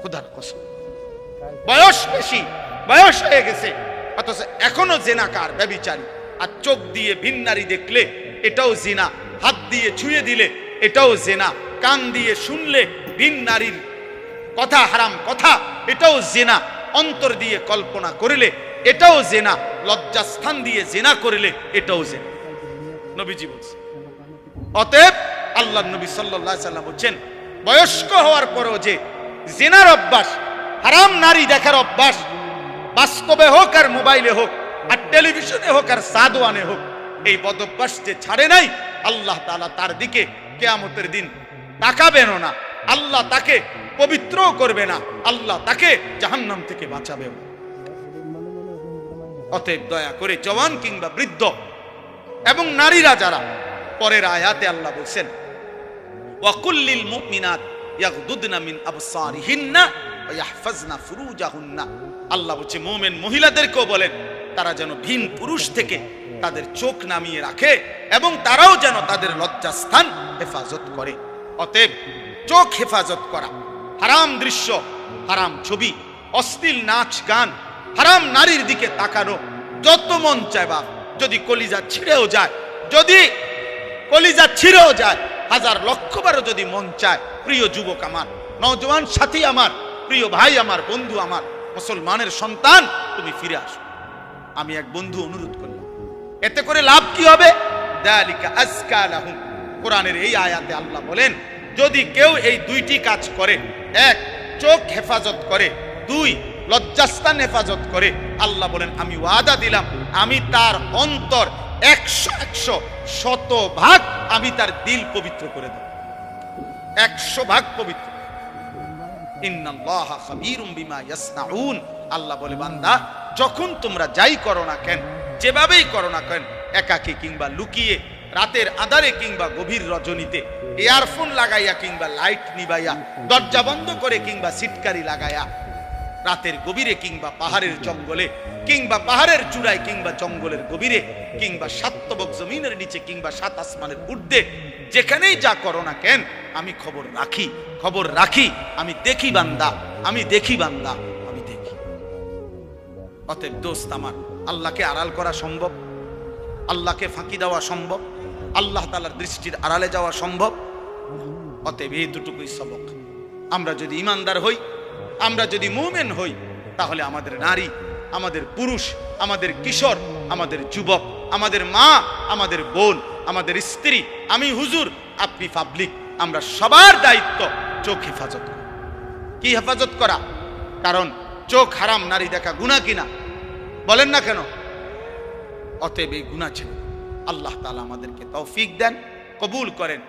খোদার কসম, বয়স বেশি, বয়স হয়ে গেছে, অথচ এখনো জিনাকার, ব্যভিচারী। আর চোখ দিয়ে ভিন নারী দেখলে এটাও জিনা, হাত দিয়ে ছুঁয়ে দিলে এটাও জিনা, কান দিয়ে শুনলে ভিন নারীর কথা, হারাম কথা, এটাও জিনা, অন্তর দিয়ে কল্পনা করিলে এটাও জিনা, লজ্জাস্থান দিয়ে জিনা করিলে এটাও জিনা, নবীজি বলছেন। অতএব আল্লাহ নবী সাল্লাল্লাহু আলাইহি সাল্লাম বলছেন, বয়স্ক হওয়ার পরেও যে জিনার অভ্যাস, হারাম নারী দেখার অভ্যাস, বাস্তবে হোক আর মোবাইলে হোক আর টেলিভিশনে হোক আর সাদওয়ানে হোক, এই বদ অভ্যাস যে ছাড়ে নাই, আল্লাহ তাআলা তার দিকে কিয়ামতের দিন তাকাবেনও না, আল্লাহ তাকে পবিত্রও করবে না, আল্লাহ তাকে জাহান্নাম থেকে বাঁচাবে। অতএব দয়া করে জওয়ান কিংবা বৃদ্ধ এবং নারীরা যারা, পরের আয়াতে আল্লাহ বলছেন, ওয়াকুল্লিল মুমিনাত ইয়াগদুদনা মিন আবসারিহিন্না ওয়া ইয়াহফাজনা ফুরুজাহুন্না। আল্লাহ বলছে মুমিন মহিলাদেরকেও বলেন তারা যেন ভিন পুরুষ থেকে তাদের চোখ নামিয়ে রাখে এবং তারাও যেন তাদের লজ্জাস্থান হেফাজত করে। অতএব চোখ হেফাজত করা, হারাম দৃশ্য, হারাম ছবি, অশ্লীল নাচ গান, হারাম নারীর দিকে তাকানো যত মন চায়, বাপ, যদি কলিজা ছিঁড়েও যায়, যদি কলিজা ছিঁড়েও যায়, 1000 লক্ষ বারও যদি মন চায়, প্রিয় যুবক আমার, নওজওয়ান সাথী আমার, প্রিয় ভাই আমার, বন্ধু আমার, মুসলমানের সন্তান, তুমি ফিরে আসো। আমি এক বন্ধু অনুরোধ করলাম, এতে করে লাভ কি হবে? যালিকা আজকা লাহুম। কোরআনের এই আয়াতে আল্লাহ বলেন, যদি কেউ এই 2টি কাজ করে, 1 চোখ হেফাজত করে, 2 লজ্জাস্থান হেফাজত করে, আল্লাহ বলেন আমি ওয়াদা দিলাম, আমি তার অন্তর 100% আমি তার দিল পবিত্র করে দেব, 100% পবিত্র। ইন্নাল্লাহা খাবীরুম বিমা ইয়াসনাউন। আল্লাহ বলে, বান্দা, যখন তোমরা যাই করো না কেন, যেভাবেই করো না কেন, একাকী কিংবা লুকিয়ে, রাতের আঁধারে কিংবা গভীর রজনীতে, ইয়ারফোন লাগাইয়া কিংবা লাইট নিবাইয়া, দরজা বন্ধ করে কিংবা সিটকারি লাগাইয়া, রাতের গভীরে কিংবা পাহাড়ের জঙ্গলে কিংবা পাহাড়ের চূড়ায় কিংবা জঙ্গলের গভীরে কিংবা 7 তবক জমিনের নিচে কিংবা 7 আসমানের ঊর্ধ্বে, যেখানেই যা করো না কেন, আমি খবর রাখি, খবর রাখি, আমি দেখি বান্দা, আমি দেখি বান্দা, আমি দেখি। অতএব দোস্ত আমার, আল্লাহকে আড়াল করা সম্ভব? আল্লাহকে ফাঁকি দেওয়া সম্ভব? আল্লাহ তাআলার দৃষ্টির আড়ালে যাওয়া সম্ভব? অতএব এই দুটুকুই সবক। আমরা যদি ইমানদার হই, আমরা যদি মুমিন হই, তাহলে আমাদের নারী, আমাদের পুরুষ, আমাদের কিশোর, আমাদের যুবক, আমাদের মা, আমাদের বোন, আমাদের স্ত্রী, আমি হুজুর, আপনি পাবলিক, আমরা সবার দায়িত্ব চোখ হেফাজত করা। কি হেফাজত করা? কারণ চোখ হারাম নারী দেখা গুনাহ কিনা? বলেন না কেন? অতএব এই গুনাহ ছিল, আল্লাহ তাআলা আমাদেরকে তৌফিক দেন, কবুল করেন।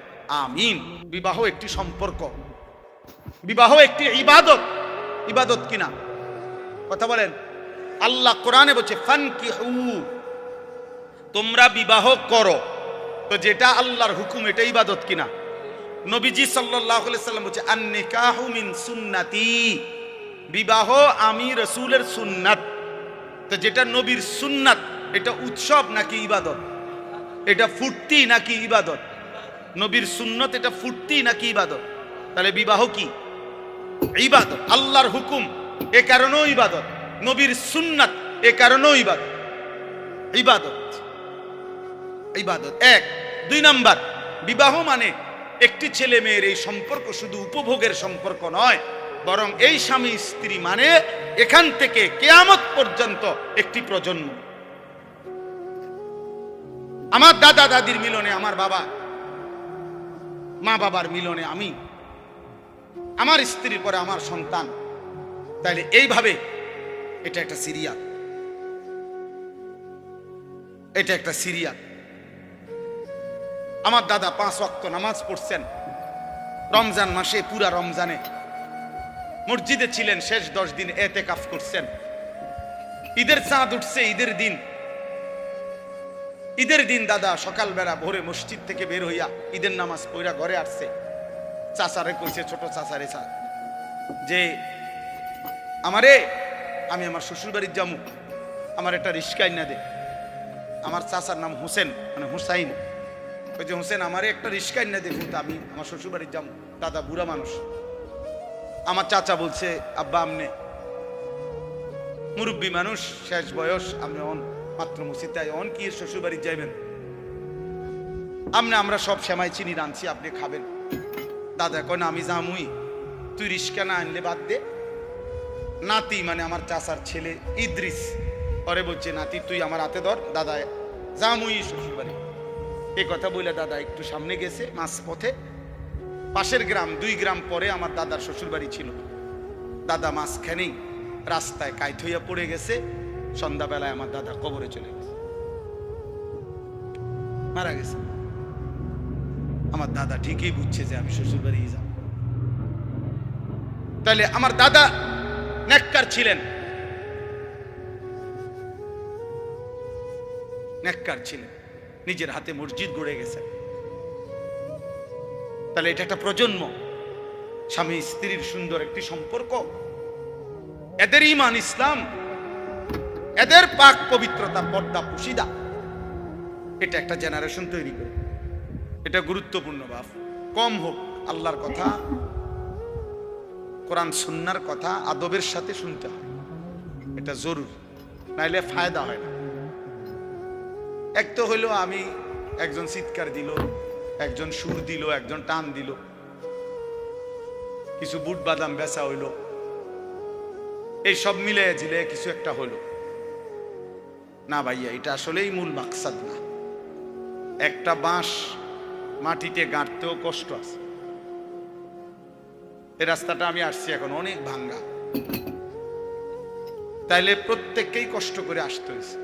আমিন। বিবাহ একটি সম্পর্ক, বিবাহ একটি ইবাদত। ইবাদত কিনা কথা বলেন? আল্লাহ কোরআনে বলছে ফানকিহু, তোমরা বিবাহ করো। তো যেটা আল্লাহর হুকুম এটা ইবাদত কিনা? নবীজি সাল্লাল্লাহু আলাইহি সাল্লাম বলছে আন-নিকাহু মিন সুন্নতি, বিবাহ আমি রাসূলের সুন্নাত। তো যেটা নবীর সুন্নাত এটা উৎসব নাকি ইবাদত? এটা ফুর্তি নাকি ইবাদত? নবীর সুন্নত এটা ফুর্তি নাকি ইবাদত? তাহলে বিবাহ কি? ইবাদত। আল্লাহর হুকুম এ কারণেও ইবাদত, নবীর সুন্নাত এ কারণেও ইবাদত। ইবাদত ইবাদত এক। দুই নাম্বার, বিবাহ মানে একটি ছেলে মেয়ের এই সম্পর্ক শুধু উপভোগের সম্পর্ক নয়, বরং এই স্বামী স্ত্রী মানে এখান থেকে কিয়ামত পর্যন্ত একটি প্রজন্ম। আমার দাদা দাদির মিলনে আমার বাবা, মা বাবার মিলনে আমি, আমার স্ত্রীর পরে আমার সন্তান। তাইলে এইভাবে এটা একটা সিরিয়াল, এটা একটা সিরিয়াল। আমার দাদা 5 ওয়াক্ত নামাজ পড়ছেন রমজান মাসে, পুরা রমজানে মসজিদে ছিলেন, শেষ 10 দিন এতেকাফ করছেন। ঈদের চাঁদ উঠছে, ঈদের দিন দাদা সকালবেলা ভোরে মসজিদ থেকে বের হইয়া ঈদের নামাজ পড়া ঘরে আসছে। চাচারে কইছে, ছোট চাচারে, যে আমি আমার শ্বশুর বাড়ির যামু, আমার একটা রিস্কা না দে। আমার চাচার নাম হোসেন, মানে হুসাইন। ওই যে হোসেন, আমারে একটা রিস্কা না দে, কিন্তু আমি আমার শ্বশুর বাড়ির যামু। দাদা বুড়া মানুষ। আমার চাচা বলছে, আব্বা আমনে মুরব্বী মানুষ, শেষ বয়স, আপনি মাত্র মসজিদে অন কি শ্বশুর বাড়ি যাইবেন? আমরা সব সেমাই চিনি রাঁধছি, আপনি খাবেন। দাদা কয় না, আমি জামুই, তুই রিস্কা না আনলে বাদ দে। নাতি মানে আমার চাচার ছেলে ইদ্রিস, পরে বলছে, নাতি তুই আমার হাতে ধর, দাদা জামুই শ্বশুর বাড়ি। এই কথা বলে দাদা একটু সামনে গেছে, মাঝ পথে পাশের গ্রাম, 2 গ্রাম পরে আমার দাদার শ্বশুর বাড়ি ছিল। দাদা মাঝখানেই রাস্তায় কাইত হইয়া পড়ে গেছে। সন্ধ্যাবেলায় আমার দাদা কবরে চলে গেছে, মারা গেছে। আমার দাদা ঠিকই বুঝছে যে আমি শ্বশুর বাড়ি যাব। তাহলে আমার দাদা নেককার ছিলেন, নেককার ছিলেন, নিজের হাতে মসজিদ গড়ে গেছেন। তাহলে এটা একটা প্রজন্ম, স্বামী স্ত্রীর সুন্দর একটি সম্পর্ক, এদের ঈমান ইসলাম, এদের পাক পবিত্রতা, পর্দা পুশিদা, এটা একটা জেনারেশন তৈরি করে। এটা গুরুত্বপূর্ণ বাপ। কম হোক, আল্লাহর কথা, কোরআন সুন্নাহর কথা আদবের সাথে শুনতে হয়, এটা জরুরি, নাইলে ফায়দা হয় না। এক তো হইলো আমি, একজন চিৎকার দিল, একজন সুর দিল, একজন টান দিল, কিছু বুট বাদাম বেচা হইল, এই সব মিলে ঝিলে কিছু একটা হইল না। ভাইয়া, এটা আসলেই মূল মাকসাদ না। একটা বাঁশ মাটিতে গাঁটতেও কষ্ট আছে। এই রাস্তাটা আমি আসছি এখন অনেক ভাঙ্গা, তাইলে প্রত্যেককেই কষ্ট করে আসতে হয়েছে।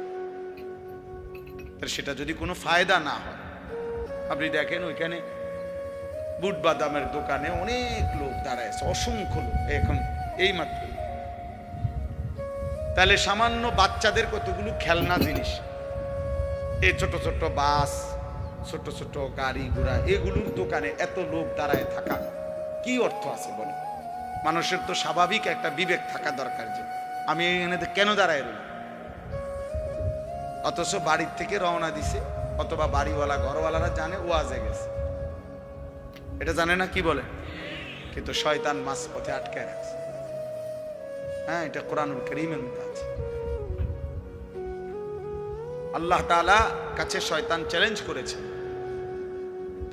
সেটা যদি কোনো ফায়দা না হয়, আপনি দেখেন ওইখানে বুট বাদামের দোকানে অনেক লোক দাঁড়ায় আছে, অসংখ্য লোক এখন এই মাত্র। তাহলে সামান্য বাচ্চাদের কতগুলো খেলনা জিনিস, এই ছোট ছোট বাস, ছোট ছোট গাড়ি ঘোড়া, এগুলোর দোকানে এত লোক দাঁড়ায় থাকা কি অর্থ আছে বলে? মানুষের তো স্বাভাবিক একটা বিবেক থাকা দরকার যে আমি এখানে কেন দাঁড়ায় রইলাম। অথচ বাড়ির থেকে রওনা দিছে, অথবা বাড়িওয়ালা ঘরওয়ালারা জানে ওয়াজে গেছে, এটা জানে না, কি বলে? কিন্তু শয়তান মাঝ পথে আটকে রাখছে। হ্যাঁ, এটা কোরআনুল কারীমের মধ্যে আছে। আল্লাহ তাআলা কাছে শয়তান চ্যালেঞ্জ করেছে,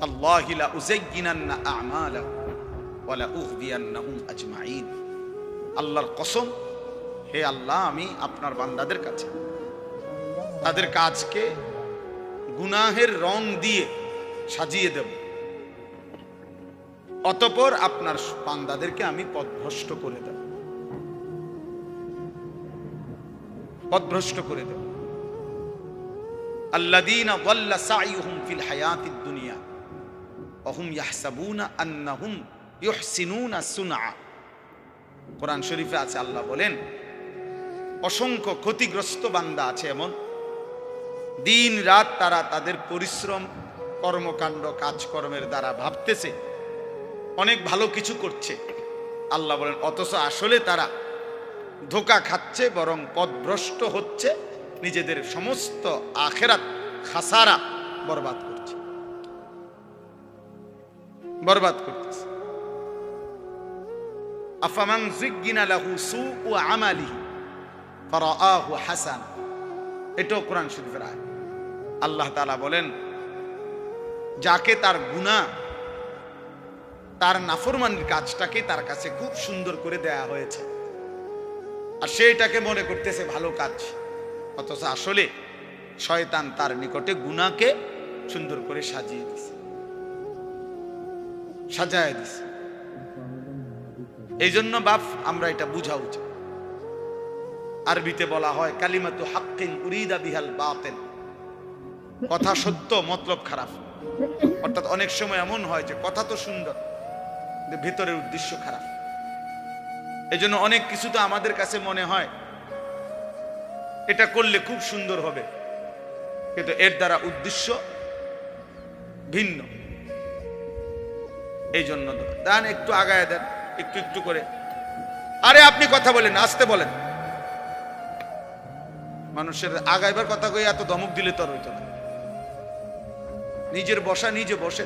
আল্লাহি লা উযায়্যিনান্না আ'মালাহুম ওয়া লা উগবিয়ান্নাহুম আজমাইন। আল্লাহর কসম, হে আল্লাহ, আমি আপনার বান্দাদের কাছে তাদের কাজকে গুনাহের রং দিয়ে সাজিয়ে দেব, অতঃপর আপনার বান্দাদেরকে আমি পথভ্রষ্ট করে দেব, পথভ্রষ্ট করে দেব। আল্লাযীনা যাল্লা সাইয়ুহুম ফিল হায়াতিদ দুনিয়া ওহুম ইয়াহসাবুনা আন্নাহুম ইউহসিনুনা সুনআ। কোরআন শরীফে আছে, আল্লাহ বলেন অসংখ্য ক্ষতিগ্রস্ত বান্দা আছে এমন, দিন রাত তারা তাদের পরিশ্রম কর্মকাণ্ড কাজকর্মের দ্বারা ভাবতেছে অনেক ভালো কিছু করছে। আল্লাহ বলেন অথচ আসলে তারা ধোঁকা খাচ্ছে, বরং পথভ্রষ্ট হচ্ছে, নিজেদের সমস্ত আখিরাত খাসারা বরবাদ করছে, বরবাদ করতেছে। আফামান যুগিনা লাহু সুউ আমালিহি ফারাআহু হাসানা, এটাও কোরআন শরীফের আয়াত। আল্লাহ তাআলা বলেন যাকে তার গুনাহ, তার নাফরমানির কাজটাকে তার কাছে খুব সুন্দর করে দেয়া হয়েছে, আর সে এটাকে মনে করতেছে ভালো কাজ, অথচ আসলে শয়তান তার নিকটে গুনাহকে সুন্দর করে সাজিয়ে দিছে, সাজায় দিছে। এই জন্য বাপ আমরা এটা বুঝা উচিত। আরবিতে বলা হয় কালিমাতু হাক্কিন উরিদা বিহাল বাতিল, কথা সত্য মতলব খারাপ। অর্থাৎ অনেক সময় এমন হয় যে কথা তো সুন্দর কিন্তু ভিতরের উদ্দেশ্য খারাপ। এই জন্য অনেক কিছু তো আমাদের কাছে মনে হয় এটা করলে খুব সুন্দর হবে, কিন্তু এর দ্বারা উদ্দেশ্য ভিন্ন। এই জন্য দেন একটু আগায় দেন, একটু একটু করে। আরে আপনি কথা বলেন, আসতে বলেন। মানুষের আগাইবার কথা কই এত ধমক দিলে তো আর হইতো না। নিজের বসা নিজে বসে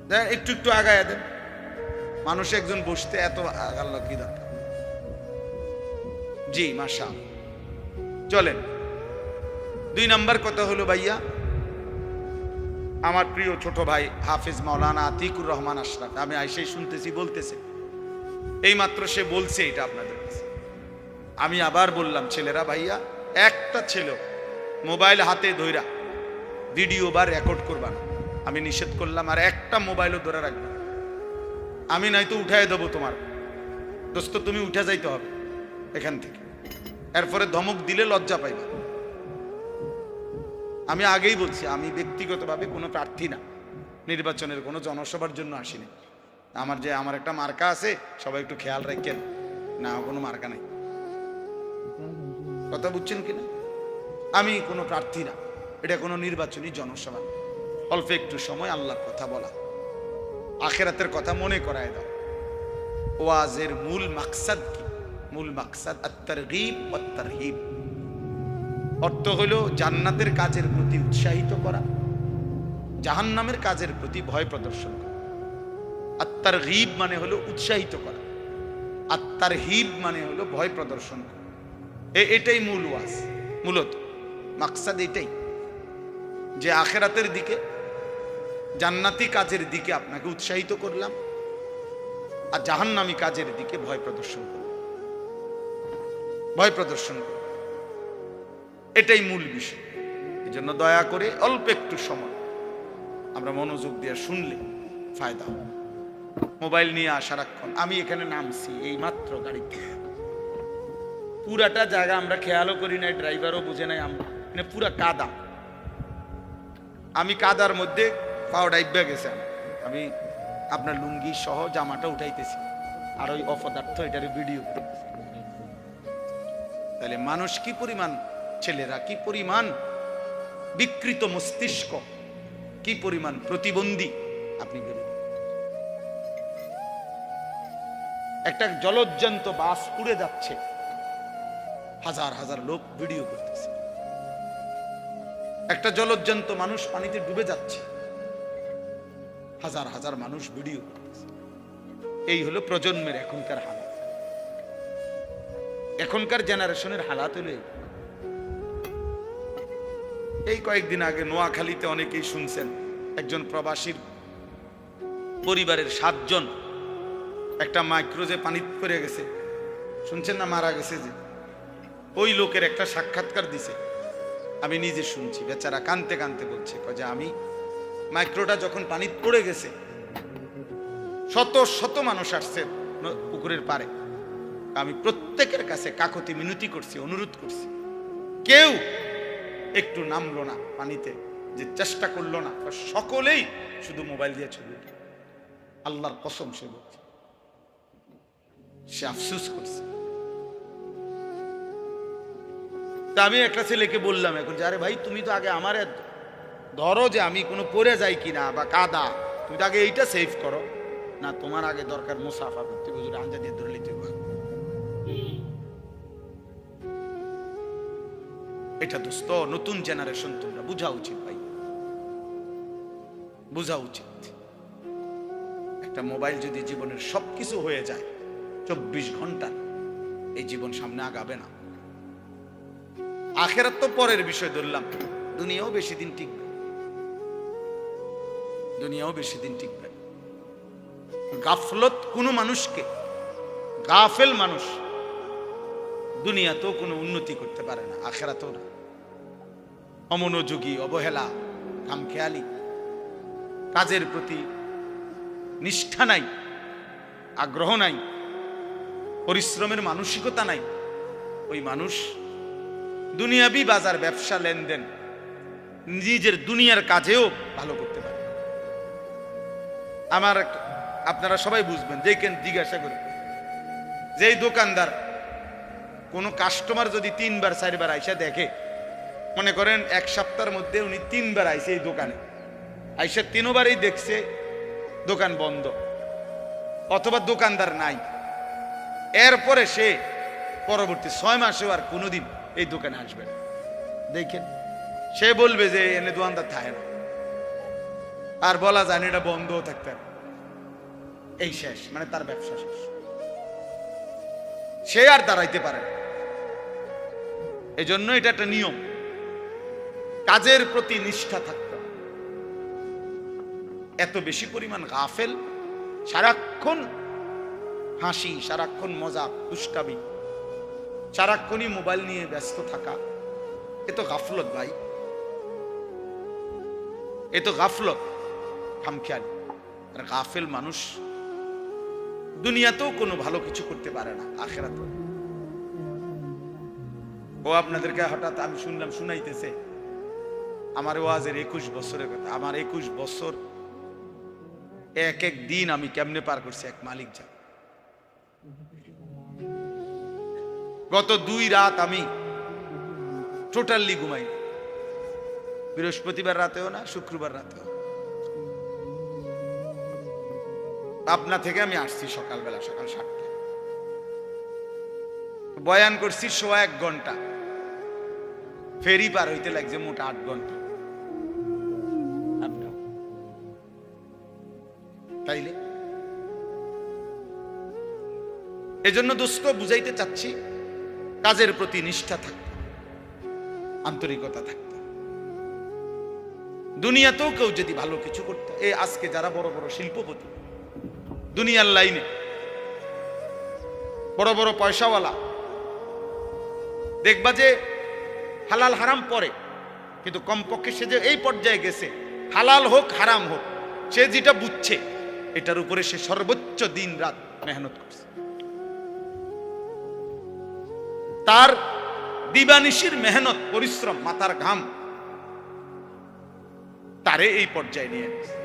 দেন, একটু একটু আগায় দেন। মানুষ একজন বসতে এত আগাল্লা কি দরকার? জি মাশাআল্লাহ। চলেন, 2 নাম্বার কথা হলো ভাইয়া, আমার প্রিয় ছোট ভাই হাফিজ মাওলানা আতিকুর রহমান আশরাফ, আমি আইসাই শুনতেছি বলতেছে, এইমাত্র সে বলছে এটা আপনাদের কাছে। আমি আবার বললাম ছেলেরা, ভাইয়া একটা ছেলে মোবাইল হাতে ধইরা ভিডিও বা রেকর্ড করবা না, আমি নিষেধ করলাম। আর একটা মোবাইলও ধরে রাখবে, আমি নয়তো উঠাই দেবো তোমার দোস্ত, তুমি উঠে যাইতে হবে এখান থেকে। এরপরে ধমক দিলে লজ্জা পাইবা। আমি আগেই বলছি, আমি ব্যক্তিগতভাবে কোনো প্রার্থী না, নির্বাচনের কোনো জনসভার জন্য আসিনি। আমার একটা মার্কা আছে, সবাই একটু খেয়াল রাখেন না, কোনো মার্কা নাই। কথা বুঝছেন কিনা? আমি কোনো প্রার্থী না, এটা কোনো নির্বাচনী জনসভা। অল্প একটু সময় আল্লাহর কথা বলা, আখিরাতের কথা মনে করায় দাও। ওয়াজের মূল মাকসাদ কি? মূল মাকসাদ আত-তারগীব ওয়াত তারহিব। অর্থ হলো জান্নাতের কাজের প্রতি উৎসাহিত করা, জাহান্নামের কাজের প্রতি ভয় প্রদর্শন করা। আত-তারগীব মানে হলো উৎসাহিত করা, আত-তারহিব মানে হলো ভয় প্রদর্শন করা। এটাই মূল ওয়াজ, মূলত মাকসাদ এটাই, যে আখিরাতের দিকে, জান্নাতি কাজের দিকে আপনাকে উৎসাহিত করলাম, আর জাহান্নামী কাজের দিকে ভয় প্রদর্শন করলাম, ভয় প্রদর্শন করলাম। এটাই মূল বিষয়। এই জন্য দয়া করে অল্প একটু সময় আমরা মনোযোগ দিয়ে শুনলে ফায়দা হবে। মোবাইল নিয়ে সারাক্ষণ, আমি এখানে নামছি এই মাত্র গাড়িতে, পুরাটা জায়গা আমরা খেয়ালও করি নাই, ড্রাইভারও বুঝে নাই, আমরা পুরা কাদা। আমি কাদার মধ্যে পাও ডাইবা গেছে, আমি আপনার লুঙ্গি সহ জামাটা উঠাইতেছি, আর ওই অপদার্থ এটার ভিডিও করতেছি। তাহলে মানুষ কি পরিমাণ, ছেলেরা কি পরিমাণ বিকৃত মস্তিষ্ক, কি পরিমাণ প্রতিবন্ধী আপনি ভেবেন। একটা জলজ্জান্ত বাস উড়ে যাচ্ছে, হাজার হাজার লোক ভিডিও করতেছে। একটা জলজ্জান্ত মানুষ পানিতে ডুবে যাচ্ছে, হাজার হাজার মানুষ ভিডিও করতেছে। এই হলো প্রজন্মের এখনকার হালাত, এখনকার জেনারেশনের হালাত হলো এই। কয়েকদিন আগে নোয়াখালীতে অনেকেই শুনছেন, একজন প্রবাসীর পরিবারের 7 জন একটা মাইক্রোজে পানি পড়ে গেছে, শুনছেন না, মারা গেছে। যে ওই লোকের একটা সাক্ষাৎকার দিছে, আমি নিজে শুনছি। বেচারা কানতে কানতে বলছে যে আমি মাইক্রোটা যখন পানি পড়ে গেছে, শত শত মানুষ আসছে পুকুরের পারে, আমি প্রত্যেকের কাছে কাকতি মিনতি করছি, অনুরোধ করছি, কেউ একটু নামলো না পানিতে, যে চেষ্টা করলো না, সকলেই শুধু মোবাইল দিয়ে ছবি উঠে। আল্লাহর কসম সে বলছে, সে আফসোস করছে। তা আমি একটা ছেলেকে বললাম এখন যে আরে ভাই তুমি তো আগে আমার ধরো যে আমি কোনো পড়ে যাই কিনা বা কাদা, তুমি তো আগে এইটা সেভ করো না, তোমার আগে দরকার মুসাফা করতে, হুজুর আঞ্জা দিয়ে ধরে নিতে। এটা দোস্ত নতুন জেনারেশন, তোমরা বুঝা উচিত ভাই, বুঝা উচিত। একটা মোবাইল যদি জীবনের সবকিছু হয়ে যায় 24 ঘন্টা, এই জীবন সামনে আগাবে না। আখেরাত তো পরের বিষয় ধরলাম, দুনিয়াও বেশি দিন টিকবে, দুনিয়াও বেশি দিন টিকবে। গাফলত কোনো মানুষকে, গাফেল মানুষ দুনিয়াতেও কোনো উন্নতি করতে পারে না, আখেরাতেও না। অমনোযোগী, অবহেলা, খামখেয়ালি, কাজের প্রতি নিষ্ঠা নাই, আগ্রহ নাই, পরিশ্রমের মানসিকতা নাই, ওই মানুষ দুনিয়াবি বাজার ব্যবসা লেনদেন নিজের দুনিয়ার কাজেও ভালো করতে পারে। আমার আপনারা সবাই বুঝবেন, দেখেন জিজ্ঞাসা করে, যেই দোকানদার কোনো কাস্টমার যদি 3 বার 4 বার আইসা দেখে, মনে করেন এক সপ্তাহের মধ্যে উনি 3 বার আইসে এই দোকানে, আইসা 3 বারই দেখছে দোকান বন্ধ অথবা দোকানদার নাই, এরপরে সে পরবর্তী 6 মাসেও আর কোনোদিন এই দোকানে আসবে না, দেখেন সে বলবে যে এনে দোকানদার থাকে না, আর বলা যায় না এটা বন্ধও থাকতে হবে, এই শেষ, মানে তার ব্যবসা শেষ, সে আর দাঁড়াইতে পারে না। এই জন্য এটা একটা নিয়ম, কাজের প্রতি নিষ্ঠা থাকতে হবে। এত বেশি পরিমাণ গাফেল, সারাক্ষণ হাসি, সারাক্ষণ মজা দুষ্টামি, সারাক্ষণই মোবাইল নিয়ে ব্যস্ত থাকা, এ তো গাফলত ভাই, এ তো গাফলত, খামখেয়ালি। আর গাফেল মানুষ দুনিয়াতেও কোনো ভালো কিছু করতে পারে না, আখেরাতেও। ও আপনাদেরকে হঠাৎ আমি শুনলাম শুনাইতেছে আমার ওয়াজের 21 বছরের কথা। আমার 21 বছর এক এক দিন আমি কেমনে পার করছি এক মালিক জানে। গত 2 রাত আমি টোটালি ঘুমাই, বৃহস্পতিবার রাতেও না, শুক্রবার রাতেও। পাবনা থেকে আমি আসছি সকালবেলা, সকাল 7টায় বয়ান করছি 1.25 ঘন্টা, ফেরি পার হইতে লাগছে মোট 8 ঘন্টা। তাইলে এজন্য দোস্ত বুঝাইতে চাচ্ছি, কাজের প্রতি নিষ্ঠা থাকতে, আন্তরিকতা থাকতে। দুনিয়াতেও কেউ যদি ভালো কিছু করতে, এই আজকে যারা বড় বড় শিল্পপতি, দুনিয়ার লাইনে বড় বড় পয়সাওয়ালা, দেখবা যে হালাল হারাম পরে, কিন্তু কমপক্ষে সে যে এই পর্যায়ে গেছে, হালাল হোক হারাম হোক, সে যেটা বুঝছে এটার উপরে সে সর্বোচ্চ দিন রাত মেহনত করছে। তার দিবানিশির মেহনত, পরিশ্রম, মাথার ঘাম তারে এই পর্যায়ে নিয়ে গেছে।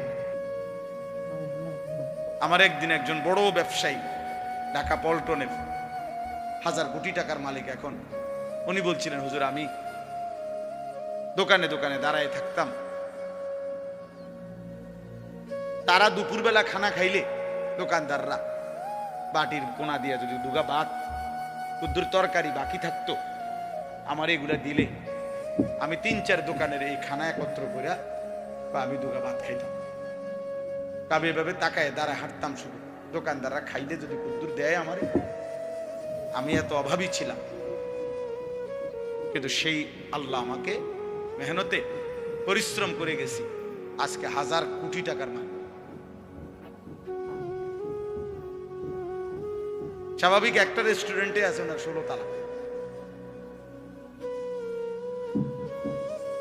আমার একদিন একজন বড় ব্যবসায়ী, ঢাকা পল্টনের 1000 কোটি টাকার মালিক এখন, উনি বলছিলেন হুজুর আমি দোকানে দোকানে দাঁড়ায় থাকতাম, তারা দুপুরবেলা খানা খাইলে দোকানদাররা বাটির কোনা দিয়ে যদি 2 ভাত কুদ্দুর তরকারি বাকি থাকতো, আমার এগুলা দিলে আমি 3-4 দোকানের এই খানা একত্র করে বা আমি 2 ভাত খাইতাম। আমি এভাবে তাকায় দাঁড়ায় হাঁটতাম, শুধু দোকানদাররা খাইলে যদি কুদ্দুর দেয় আমারে, আমি এত অভাবী ছিলাম, কিন্তু সেই আল্লাহ আমাকে মেহনতে পরিশ্রম করে গেছি, আজকে 1000 কোটি টাকার মালিক। স্বাভাবিক একটা রেস্টুরেন্টে আছে ওনার 16 তালা।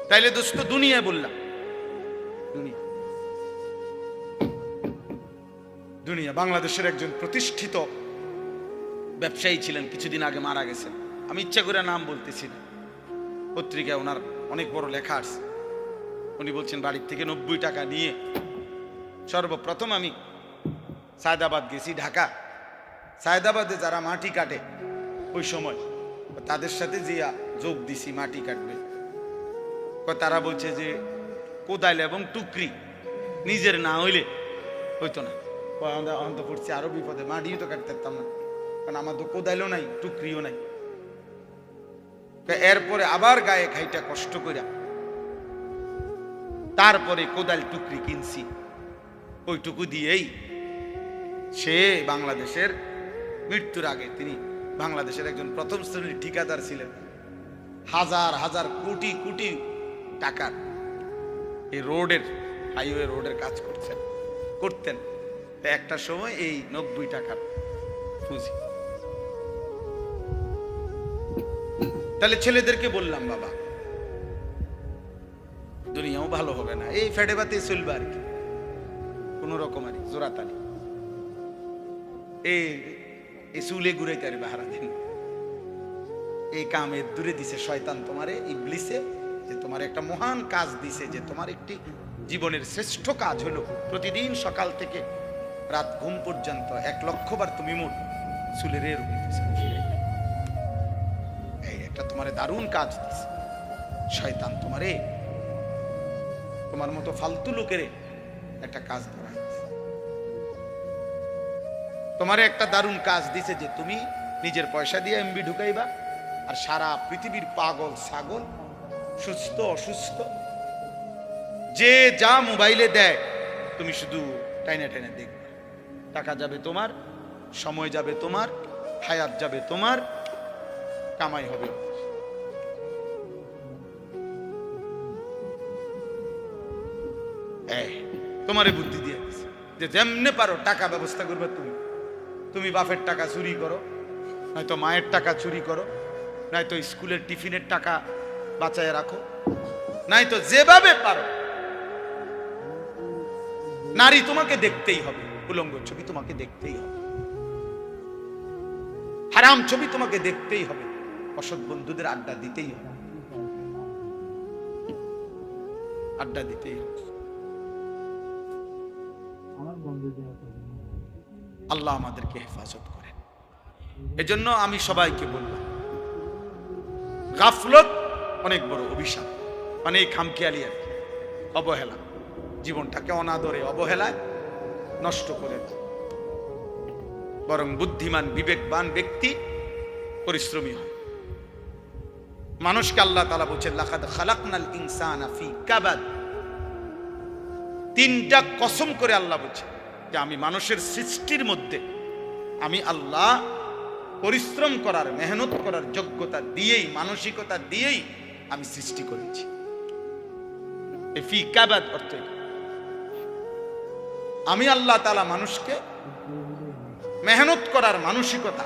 তাইলে দোস্ত দুনিয়া বললাম, দুনিয়া দুনিয়া বাংলাদেশের একজন প্রতিষ্ঠিত ব্যবসায়ী ছিলেন, কিছুদিন আগে মারা গেছেন। আমি ইচ্ছা করে নাম বলতেছি না, পত্রিকায় ওনার অনেক বড় লেখা আছে। উনি বলছেন বাড়ির থেকে 90 টাকা নিয়ে সর্বপ্রথম আমি সায়দাবাদ গেছি, ঢাকা। সায়দাবাদে যারা মাটি কাটে ওই সময় তাদের সাথে যে যোগ দিছি মাটি কাটবে, তারা বলছে যে কোদাল এবং টুকরি নিজের না হইলে হইতো না। অন্ত পড়ছি আরো বিপদে, মাটিও তো কাটতে পারতাম না, কারণ আমার তো কোদালও নাই টুকরিও নাই। এরপরে আবার গায়ে খাইটা কষ্ট কইরা তারপরে কোদাল টুকরি কিনছি। ওইটুকু দিয়েই সে বাংলাদেশের মৃত্যুর আগে তিনি বাংলাদেশের একজন প্রথম শ্রেণীর ঠিকাদার ছিলেন। হাজার হাজার কোটি কোটি টাকার এই রোডের, হাইওয়ে রোডের কাজ করতেন। একটা সময় এই 90 টাকার পুঁজি। তাহলে ছেলেদেরকে বললাম, বাবা দুনিয়াও ভালো হবে না, এই ফেডে বাতে চলবে আর কি, কোন রকম আর জোরাতালি এই চুলে ঘুরাইতে পারবে হারা দিন। এই কামের দূরে দিছে শয়তান তোমারে, ইবলিসে, যে তোমার একটা মহান কাজ দিছে, যে তোমার একটি জীবনের শ্রেষ্ঠ কাজ হলো প্রতিদিন সকাল থেকে রাত ঘুম পর্যন্ত 1,00,000 বার তুমি মোট চুলের এই একটা তোমারে দারুণ কাজ দিছে। শয়তান তোমারে, তোমার মতো ফালতু লোকের একটা কাজ ধরা, তোমারে একটা দারুণ কাজ দিছে যে তুমি নিজের পয়সা দিয়ে এমবি ঢুকাইবা, আর সারা পৃথিবীর পাগল ছাগল, সুস্থ অসুস্থ, যে যা মোবাইলে দেয় তুমি শুধু টাইনে টাইনে দেখবে। টাকা যাবে তোমার, সময় যাবে তোমার, হায়াত যাবে তোমার, কামাই হবে। তোমারে বুদ্ধি দিয়ে যে যেমনে পারো টাকা ব্যবস্থা করবে তুমি। তুমি বাপের টাকা চুরি করো, নয়তো মায়ের টাকা চুরি করো, নয়তো স্কুলের টিফিনের টাকা বাঁচায় রাখো, নয়তো যেভাবে পারো। নারী তোমাকে দেখতেই হবে, উলঙ্গ ছবি তোমাকে দেখতেই হবে, হারাম ছবি তোমাকে দেখতেই হবে, অসৎ বন্ধুদের আড্ডা দিতেই হবে, আড্ডা দিতেই হবে। আল্লাহ আমাদেরকে হেফাজত করেন। এজন্য আমি সবাইকে বললাম, গাফলত অনেক বড় অভিশাপ, মানে খামখেয়ালি আর কি, অবহেলা, জীবনটাকে অনাদরে অবহেলায় নষ্ট করে। বরং বুদ্ধিমান বিবেকবান ব্যক্তি পরিশ্রমী হয়। মানুষকে আল্লাহ তাআলা বলেছেন, লাকাদ খালাকনাল ইনসানা ফি কাবাদ। 3টা কসম করে আল্লাহ বলছেন যে আমি মানুষের সৃষ্টির মধ্যে আমি আল্লাহ পরিশ্রম করার, মেহনত করার যোগ্যতা দিয়েই, মানসিকতা দিয়েই আমি সৃষ্টি করেছি। এই ফি কাবাদ অর্থ আমি আল্লাহ তাআলা মানুষকে মেহনত করার মানসিকতা,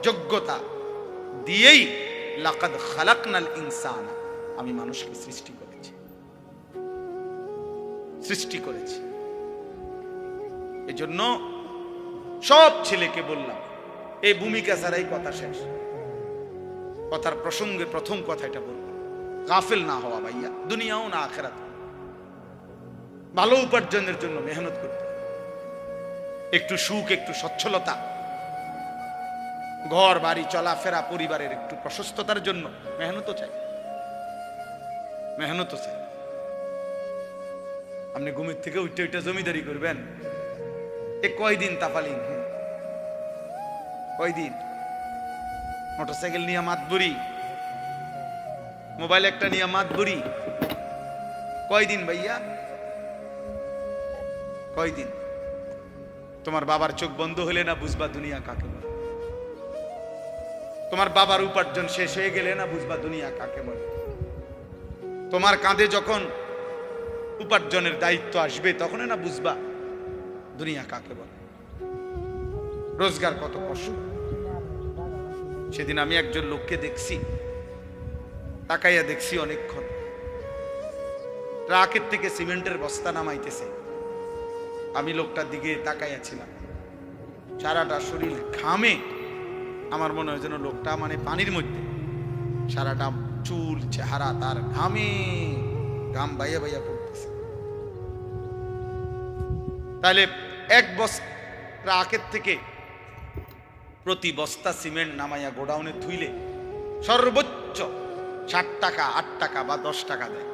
যোগ্যতা দিয়েই লাকাদ খালাকনাল ইনসানা, আমি মানুষকে সৃষ্টি করেছি। এজন্য সব ছেলেকে বললাম, এই ভূমিকা ছাড়াই কথা শেষ। কথার প্রসঙ্গে প্রথম কথা এটা বললাম, গাফেল না হওয়া ভাইয়া, দুনিয়াও না আখিরাত। ভালো উপার্জনের জন্য মেহনত করতে, একটু সুখ, একটু সচ্ছলতা, ঘর বাড়ি চলাফেরা, পরিবারের একটু প্রশস্ততার জন্য মেহনতও চাই, মেহনতও চাই। আপনি ঘুমের থেকে উঠে জমিদারি করবেন, এ কয়দিন তাফালিং, কয়দিন মোটরসাইকেল নিয়ে মাতবুরি, মোবাইল একটা নিয়ে মাতবুরি, কয়দিন ভাইয়া, কয়দিন? তোমার বাবার চোখ বন্ধ হলে না বুঝবা দুনিয়া কাকে বলে। তোমার বাবার উপার্জন শেষ হয়ে গেলে না বুঝবা দুনিয়া কাকে বলে। তোমার কাঁধে যখন উপার্জনের দায়িত্ব আসবে তখন না বুঝবা দুনিয়া কাকে বলে, রোজগার কত কষ্ট। সেদিন আমি একজন লোককে দেখছি, তাকাইয়া দেখছি অনেকক্ষণ, ট্রাকের থেকে সিমেন্টের বস্তা নামাইতেছে। আমি লোকটার দিকে তাকাইয়াছিলাম, সারাটা শরীর ঘামে, আমার মনে হয় যেন লোকটা মানে পানির মধ্যে, সারাটা চুল চেহারা তার ঘামে, ঘাম বাইয়া বাইয়া পড়ছে। তাহলে এক বস্তা আগের থেকে প্রতি বস্তা সিমেন্ট নামাইয়া গোডাউনে থুইলে সর্বোচ্চ 60 টাকা, 8 টাকা বা 10 টাকা দেয়।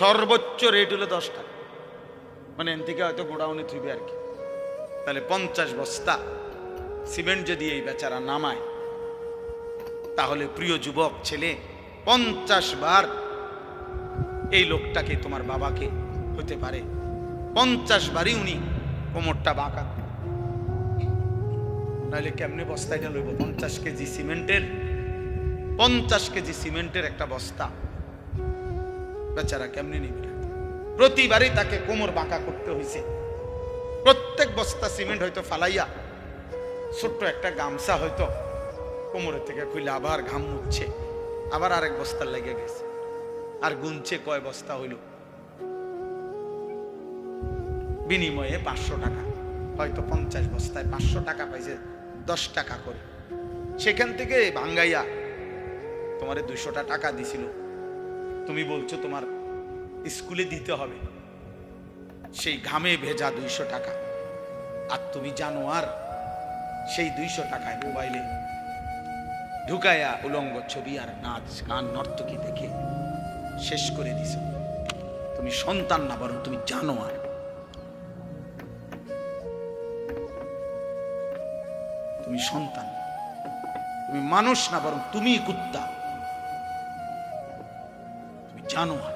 সর্বোচ্চ রেট হলো 10 টাকা, মানে এন থেকে হয়তো গোডাউনে থুইবে আর কি। তাহলে 50 বস্তা সিমেন্ট যদি এই বেচারা নামায়, তাহলে প্রিয় যুবক ছেলে 50 বার এই লোকটাকে, তোমার বাবাকে হতে পারে 50 বারই উনি কোমরটা বাঁকা। নাহলে কেমনে বস্তাটা লইব? 50 কেজি সিমেন্টের, 50 কেজি সিমেন্টের একটা বস্তা বেচারা কেমনে নিবে? প্রতিবারই তাকে কোমর বাঁকা করতে হয়েছে। প্রত্যেক বস্তা সিমেন্ট হয়তো ফালাইয়া ছোট্ট একটা গামছা হয়তো কোমরের থেকে খুলে আবার ঘাম মুছছে, আবার আরেক বস্তার লেগে গেছে, আর গুনছে কয় বস্তা হইল। বিনিময়ে 500 টাকা, হয়তো 50 বস্তায় 500 টাকা পাইছে, 10 টাকা করে। সেখান থেকে ভাঙ্গাইয়া তোমারে 200 টাকা দিছিল, তুমি বলছো তোমার স্কুলে দিতে হবে, সেই ঘামে ভেজা 200 টাকা। আর তুমি জানো আর সেই 200 টাকায় মোবাইলে ঢুকাইয়া উলঙ্গ ছবি আর নাচ গান নর্তকী দেখে শেষ করে দিছ। তুমি সন্তান না, বরং তুমি জানো আর। তুমি সন্তান, তুমি মানুষ না, বরং তুমি কুত্তা। তুমি জানো আর,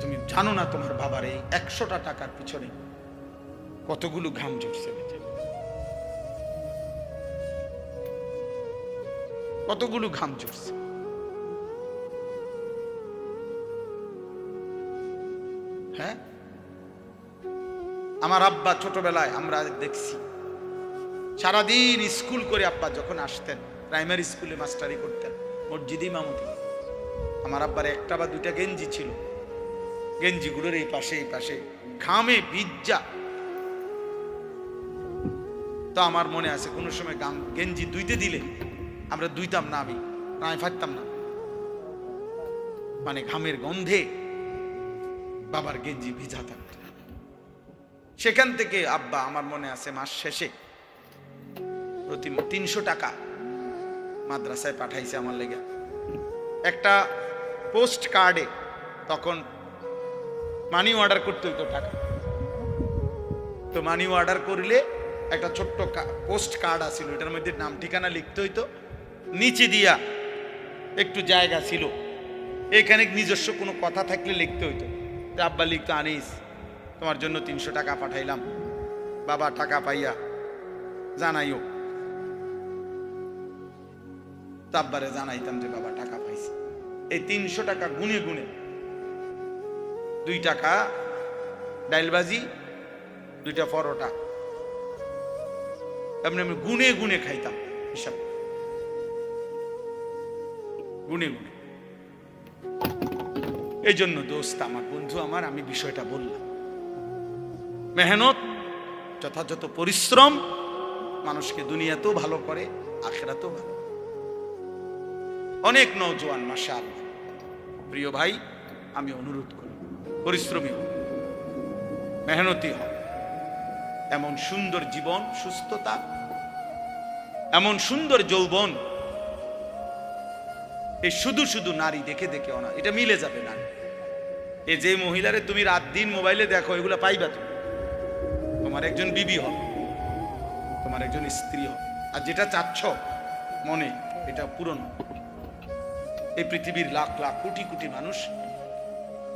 তুমি জানো না তোমার বাবার এই 100টা টাকার পিছনে কতগুলো ঘাম ঝরছে, কতগুলো ঘাম ঝরছে। হ্যাঁ, আমার আব্বা ছোটবেলায় আমরা দেখছি সারাদিন স্কুল করে আব্বা যখন আসতেন, প্রাইমারি স্কুলে মাস্টারি করতেন, মসজিদে ইমামতি। আমার আব্বার একটা বা দুইটা গেঞ্জি ছিল, গেঞ্জিগুলোর এই পাশে এই পাশে ঘামে ভিজা। তো আমার মনে আছে কোনো সময় গেঞ্জি ধুইতে দিলে আমরা ধুইতাম না, আমি ফাটতাম না, মানে ঘামের গন্ধে বাবার গেঞ্জি ভিজা থাকত। সেখান থেকে আব্বা, আমার মনে আছে, মাস শেষে প্রতি 300 টাকা মাদ্রাসায় পাঠাইছে আমার লেগে। একটা পোস্ট কার্ডে তখন মানি অর্ডার করতে হইতো টাকা, তো মানি অর্ডার করলে একটা ছোট্ট পোস্ট কার্ড আছিল, এটার মধ্যে নাম ঠিকানা লিখতে হইতো, নিচে দিয়া একটু জায়গা ছিল, এখানে নিজস্ব কোনো কথা থাকলে লিখতে হইতো। তো আব্বা লিখতো, আনিস তোমার জন্য 300 টাকা পাঠাইলাম, বাবা টাকা পাইয়া জানাইও। তো আব্বারে জানাইতাম যে বাবা টাকা পাইছে। এই 300 টাকা গুনে গুনে 2 টাকা ডাইলবাজি, 2টা পরোটা, এমনি আমি গুনে গুনে খাইতাম, হিসাব গুনে গুনে। এই জন্য দোস্ত আমার, বন্ধু আমার, আমি বিষয়টা বললাম, মেহনত, যথাযথ পরিশ্রম মানুষকে দুনিয়াতেও ভালো করে, আখিরাতেও ভালো। অনেক নওজোয়ান মাশাআল্লাহ, প্রিয় ভাই, আমি অনুরোধ করি পরিশ্রমী হোক, মেহনতি হোক। এমন সুন্দর জীবন, সুস্থতা, এমন সুন্দর যৌবন, এই শুধু শুধু নারী দেখে দেখে না, এটা মিলে যাবে না। এই যে মহিলারে তুমি রাত দিন মোবাইলে দেখো, এগুলো পাইবা তুমি, তোমার একজন বিবি হবে, তোমার একজন স্ত্রী হবে। আর যেটা চাচ্ছ মনে, এটা পূরণ। এই পৃথিবীর লাখ লাখ কোটি কোটি মানুষ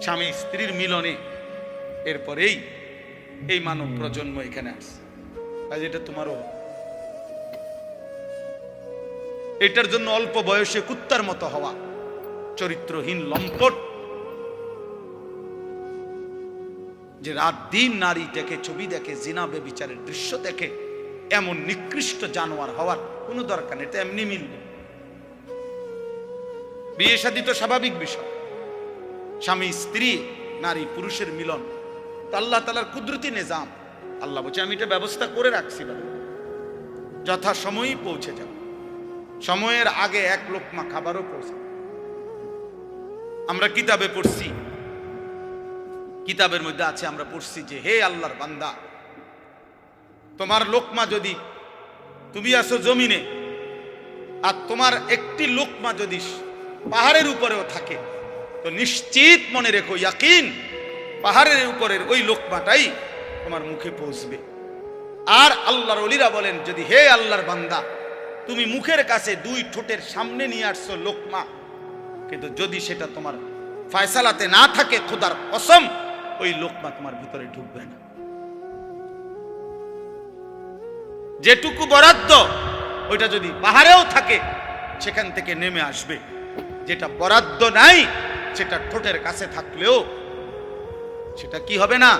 স্বামী স্ত্রীর মিলনে এরপরেই এই মানব প্রজন্ম এখানে আসছে। আজ এটা তোমারও, এটার জন্য অল্প বয়সে কুত্তার মতো হওয়া, চরিত্রহীন লম্পট, যে রাত দিন নারী দেখে, ছবি দেখে, জিনা বেবিচারের দৃশ্য দেখে, এমন নিকৃষ্ট জানোয়ার হওয়ার কোনো দরকার নেই। এটা এমনি মিলবে। বিয়ে শাদী তো স্বাভাবিক বিষয়, স্বামী স্ত্রী, নারী পুরুষের মিলন, তো আল্লাহ তাআলার কুদরতি নিজাম। আল্লাহ বলছে আমি এটা ব্যবস্থা করে রাখছি, যথা সময়ই পৌঁছে যাবে, সময়ের আগে এক লোকমা খাবারও পৌঁছে। আমরা কিতাবে পড়ছি কিতাবের মধ্যে আছে, আমরা পড়ছি যে হে আল্লাহর বান্দা, তোমার লোকমা যদি, তুমি আসো জমিনে আর তোমার একটি লোকমা যদি পাহাড়ের উপরেও থাকে, তো নিশ্চিত মনে রেখো, ইয়াকিন, পাহাড়ের উপরের ওই লোকমাটাই তোমার মুখে পৌঁছবে। আর আল্লাহর ওলিরা বলেন, যদি হে আল্লাহর বান্দা, তুমি মুখের কাছে দুই ঠোঁটের সামনে নিয়ে আসছো লোকমা, কিন্তু যদি সেটা তোমার ফয়সালাতে না থাকে, খোদার কসম ওই লোকমা তোমার ভিতরে ঢুকবে না। যেটুকু বরাদ্দ ওইটা যদি পাহাড়েও থাকে সেখান থেকে নেমে আসবে, যেটা বরাদ্দ নাই সেটা ঠোঁটের কাছে থাকলেও সেটা কি হবে না,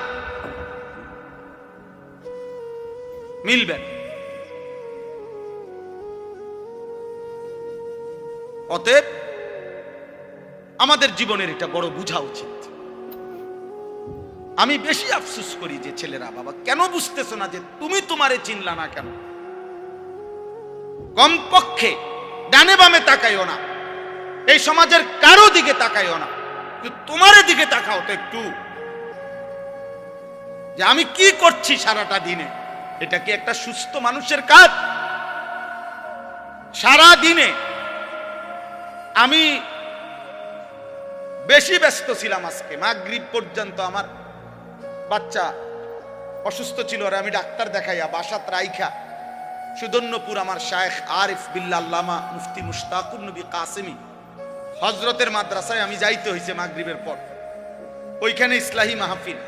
মিলবে। অতএব আমাদের জীবনের এটা বড় বোঝা উচিত। আমি বেশি আফসোস করি যে ছেলেরা, বাবা কেন বুঝতেছো না যে তুমি তোমারে চিনলা না কেন? কমপক্ষে ডানে বামে তাকাইও না, এই সমাজের কারো দিকে তাকাইও না, তোমার দিকে তাকাও তো একটু, যে আমি কি করছি সারাটা দিনে। এটা কি একটা সুস্থ মানুষের কাজ? সারা দিনে আমি বেশি ব্যস্ত ছিলাম, আজকে মাগরিব পর্যন্ত আমার বাচ্চা অসুস্থ ছিল, আর আমি ডাক্তার দেখাইয়া বাসাত রাইখা সুদন্যপুর আমার শায়েখ আরিফ বিল্লাহ আল্লামা মুফতি মুশতাকুর নবী কাসেমি হযরতের মাদ্রাসায় আমি যাইতে হয়েছে মাগরিবের পর। ওইখানে ইসলাহি মাহফিল,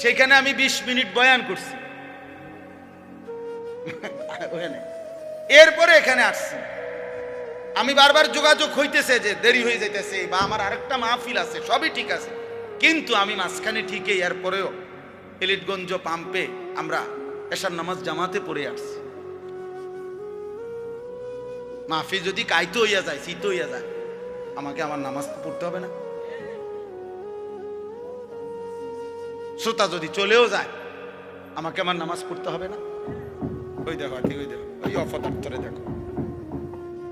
সেখানে আমি 20 মিনিট বয়ান করছি, এরপরে এখানে আসছি। আমি বারবার যোগাযোগ হইতেছে যে দেরি হয়ে যাইতেছে, বা আমার আরেকটা মাহফিল আছে, সবই ঠিক আছে, কিন্তু আমি মাঝখানে ঠিকই এরপরেও এলিটগঞ্জ পাম্পে আমরা এশার নামাজ জামাতে পড়ে আসছি। মাহফিল যদি কাইতে হইয়া যায়, শীত হইয়া যায়, আমাকে আমার নামাজ পড়তে হবে না? শ্রোতা যদি চলেও যায়, আমাকে আমার নামাজ পড়তে হবে না? ওই দেখো, ওই দেখো, ওই অপদার্থরে দেখো,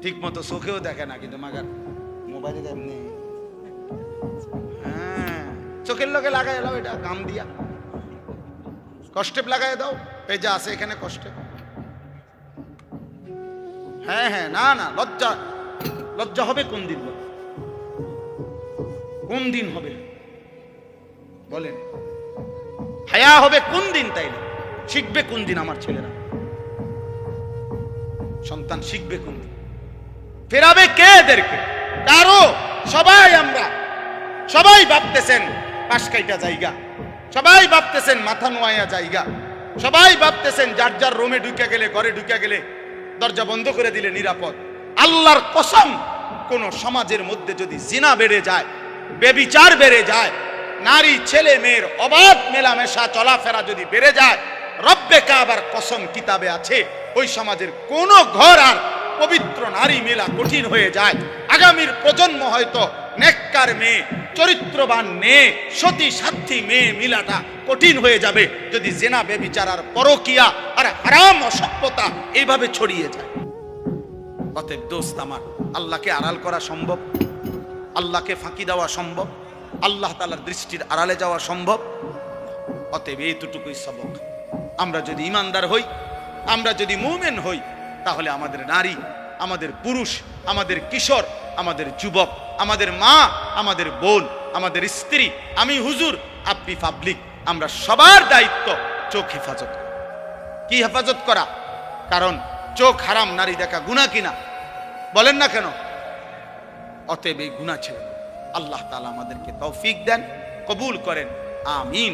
ঠিক মতো চোখেও দেখে না, কিন্তু মাগার মোবাইলে এমনি, হ্যাঁ, চোখের লগে লাগাই এলাও, এটা কাম দিয়া কষ্টে লাগাই দাও, এই যা আছে এখানে কষ্টে। হ্যাঁ হ্যাঁ, না না, লজ্জা, লজ্জা হবে কোন দিন? কোন দিন হবে বলেন? হায়া হবে কোন দিন? তাইলে শিখবে কোন দিন আমার ছেলেরা? সন্তান শিখবে কোন দিন? ফেরাবে কে এদেরকে? কারো। সবাই আমরা, সবাই ভাবতেছেন পাশ কাইটা জায়গা, সবাই ভাবতেছেন মাথা নোয়া জায়গা, সবাই ভাবতেছেন যার যার রুমে ঢুকে গেলে, ঘরে ঢুকে গেলে দরজা বন্ধ করে দিলে নিরাপদ। আল্লাহর কসম, কোন সমাজের মধ্যে যদি জিনা বেড়ে যায়, বেবিচার বেড়ে যায়, নারী ছেলে মেয়ের অবাধ মেলামেশা চলাফেরা যদি বেড়ে যায়, রব্বে কাবার কসম কিতাবে আছে, ওই সমাজের কোন ঘর আর পবিত্র নারী মেলা কঠিন হয়ে যায়। আগামীর প্রজন্ম হয়তো নেককার মেয়ে, চরিত্রবান মেয়ে, সতী সাধ্যী মেয়ে মিলাটা কঠিন হয়ে যাবে যদি জেনা বেবিচার আর পরকিয়া আর হারাম অসভ্যতা এইভাবে ছড়িয়ে যায়। অতএব দোস্ত আমার, আল্লাহকে আড়াল করা সম্ভব? আল্লাহকে ফাঁকি দেওয়া সম্ভব? আল্লাহ তাআলার দৃষ্টির আড়ালে যাওয়া সম্ভব? অতএব এইটুকুই সবক। আমরা যদি ইমানদার হই, আমরা যদি মুমিন হই, তাহলে আমাদের নারী, আমাদের পুরুষ, আমাদের কিশোর, আমাদের যুবক, আমাদের মা, আমাদের বোন, আমাদের স্ত্রী, আমি হুজুর, আপনি পাবলিক, আমরা সবার দায়িত্ব চোখ হেফাজত করা। কি হেফাজত করা? কারণ চোখ হারাম নারী দেখা গুনাহ কিনা? বলেন না কেন? অতএব এই গুনাহ ছেড়ে আল্লাহ তাআলা আমাদেরকে তৌফিক দেন, কবুল করেন, আমিন।